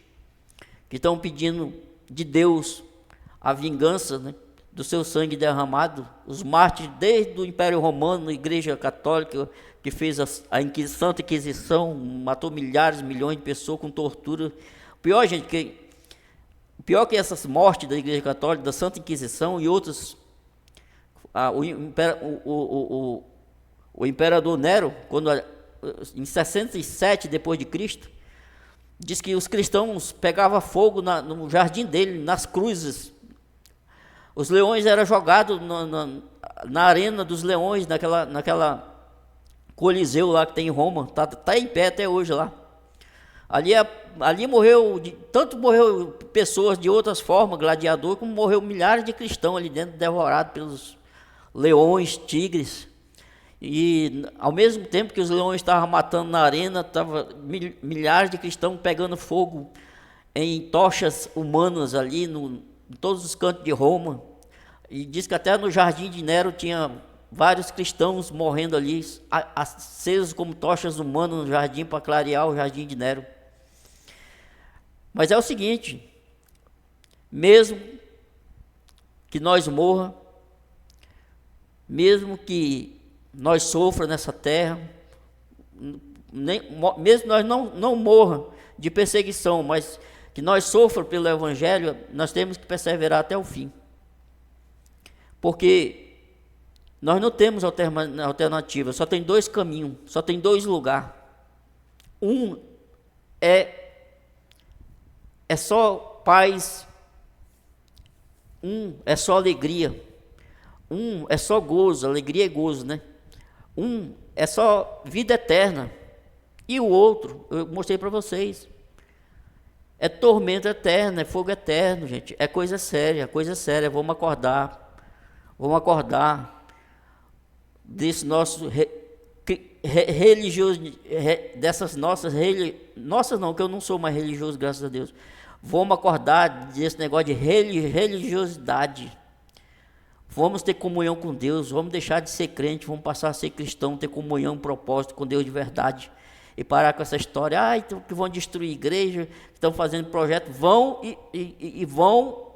que estão pedindo de Deus a vingança, né, do seu sangue derramado. Os mártires desde o Império Romano, a Igreja Católica, que fez a Santa Inquisição, matou milhares, milhões de pessoas com tortura. O pior, gente, pior que essas mortes da Igreja Católica, da Santa Inquisição e outras, o imperador Nero, em 67 depois de Cristo, diz que os cristãos pegavam fogo no jardim dele, nas cruzes. Os leões eram jogados na arena dos leões, naquela Coliseu lá que tem em Roma, tá em pé até hoje lá. Ali morreu pessoas de outras formas, gladiador, como morreu milhares de cristãos ali dentro, devorados pelos leões, tigres. E ao mesmo tempo que os leões estavam matando na arena, estavam milhares de cristãos pegando fogo em tochas humanas ali, em todos os cantos de Roma. E diz que até no jardim de Nero tinha vários cristãos morrendo ali, acesos como tochas humanas no jardim para clarear o jardim de Nero. Mas é o seguinte, mesmo que nós morra, mesmo que nós sofra nessa terra, mesmo nós não morra de perseguição, mas que nós sofra pelo Evangelho, nós temos que perseverar até o fim. Porque nós não temos alternativa, só tem dois caminhos, só tem dois lugares. Um é só paz, um é só alegria, um é só gozo, alegria e gozo, né? Um é só vida eterna, e o outro, eu mostrei para vocês, é tormento eterno, é fogo eterno, gente, é coisa séria, vamos acordar desse nosso religioso, dessas nossas não, que eu não sou mais religioso, graças a Deus. Vamos acordar desse negócio de religiosidade. Vamos ter comunhão com Deus, vamos deixar de ser crente, vamos passar a ser cristão, ter comunhão, propósito com Deus de verdade. E parar com essa história, então, que vão destruir igreja, que estão fazendo projeto, vão e vão,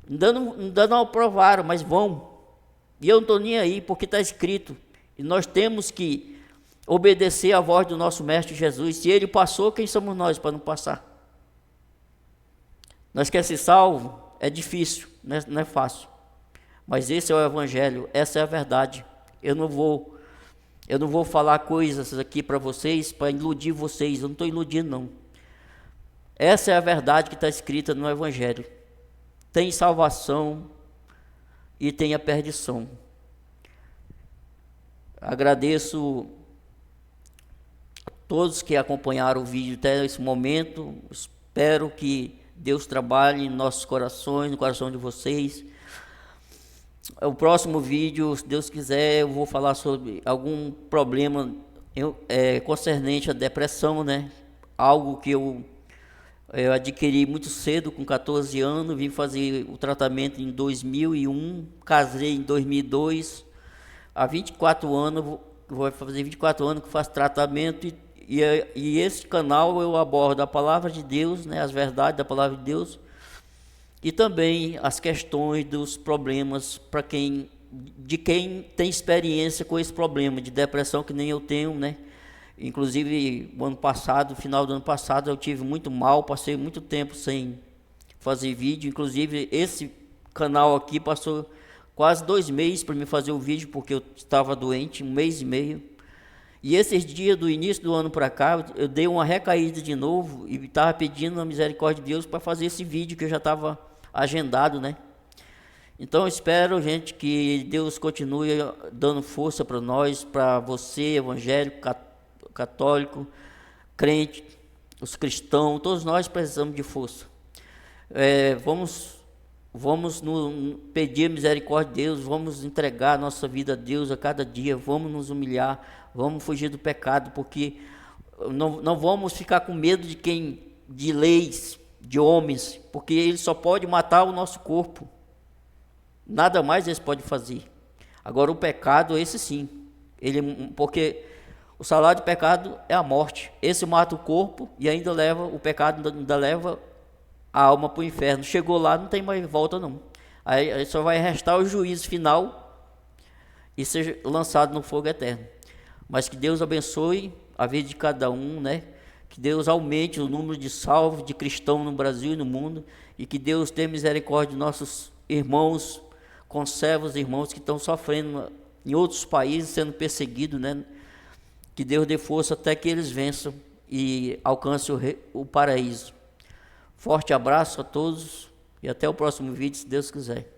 ainda não aprovaram, mas vão. E eu não estou nem aí, porque está escrito. E nós temos que obedecer à voz do nosso Mestre Jesus. Se Ele passou, quem somos nós para não passar? Nós queremos ser salvos, é difícil, não é fácil. Mas esse é o Evangelho, essa é a verdade. Eu não vou falar coisas aqui para vocês, para iludir vocês. Eu não estou iludindo, não. Essa é a verdade que está escrita no Evangelho. Tem salvação e tem a perdição. Agradeço a todos que acompanharam o vídeo até esse momento. Espero que Deus trabalhe em nossos corações, no coração de vocês. O próximo vídeo, se Deus quiser, eu vou falar sobre algum problema concernente à depressão, né? Algo que eu adquiri muito cedo, com 14 anos, vim fazer o tratamento em 2001, casei em 2002, há 24 anos, vou fazer 24 anos que faço tratamento, e esse canal eu abordo a palavra de Deus, né, as verdades da palavra de Deus, e também as questões dos problemas de quem tem experiência com esse problema de depressão, que nem eu tenho, né? Inclusive, final do ano passado, eu tive muito mal, passei muito tempo sem fazer vídeo. Inclusive, esse canal aqui passou quase 2 meses para me fazer o vídeo, porque eu estava doente, 1 mês e meio. E esses dias do início do ano para cá, eu dei uma recaída de novo e estava pedindo a misericórdia de Deus para fazer esse vídeo que eu já estava agendado, né? Então eu espero, gente, que Deus continue dando força para nós, para você, evangélico, católico, crente, os cristãos, todos nós precisamos de força. Vamos pedir misericórdia de Deus, vamos entregar a nossa vida a Deus a cada dia, vamos nos humilhar, vamos fugir do pecado, porque não vamos ficar com medo de leis, de homens, porque eles só podem matar o nosso corpo. Nada mais eles podem fazer. Agora o pecado, esse sim, porque o salário do pecado é a morte. Esse mata o corpo e ainda leva, o pecado ainda leva a alma para o inferno. Chegou lá, não tem mais volta não. Aí só vai restar o juízo final e ser lançado no fogo eterno. Mas que Deus abençoe a vida de cada um, né? Que Deus aumente o número de salvos, de cristãos no Brasil e no mundo, e que Deus tenha misericórdia de nossos irmãos, conserva os irmãos que estão sofrendo em outros países, sendo perseguidos, né? Que Deus dê força até que eles vençam e alcancem o paraíso. Forte abraço a todos e até o próximo vídeo, se Deus quiser.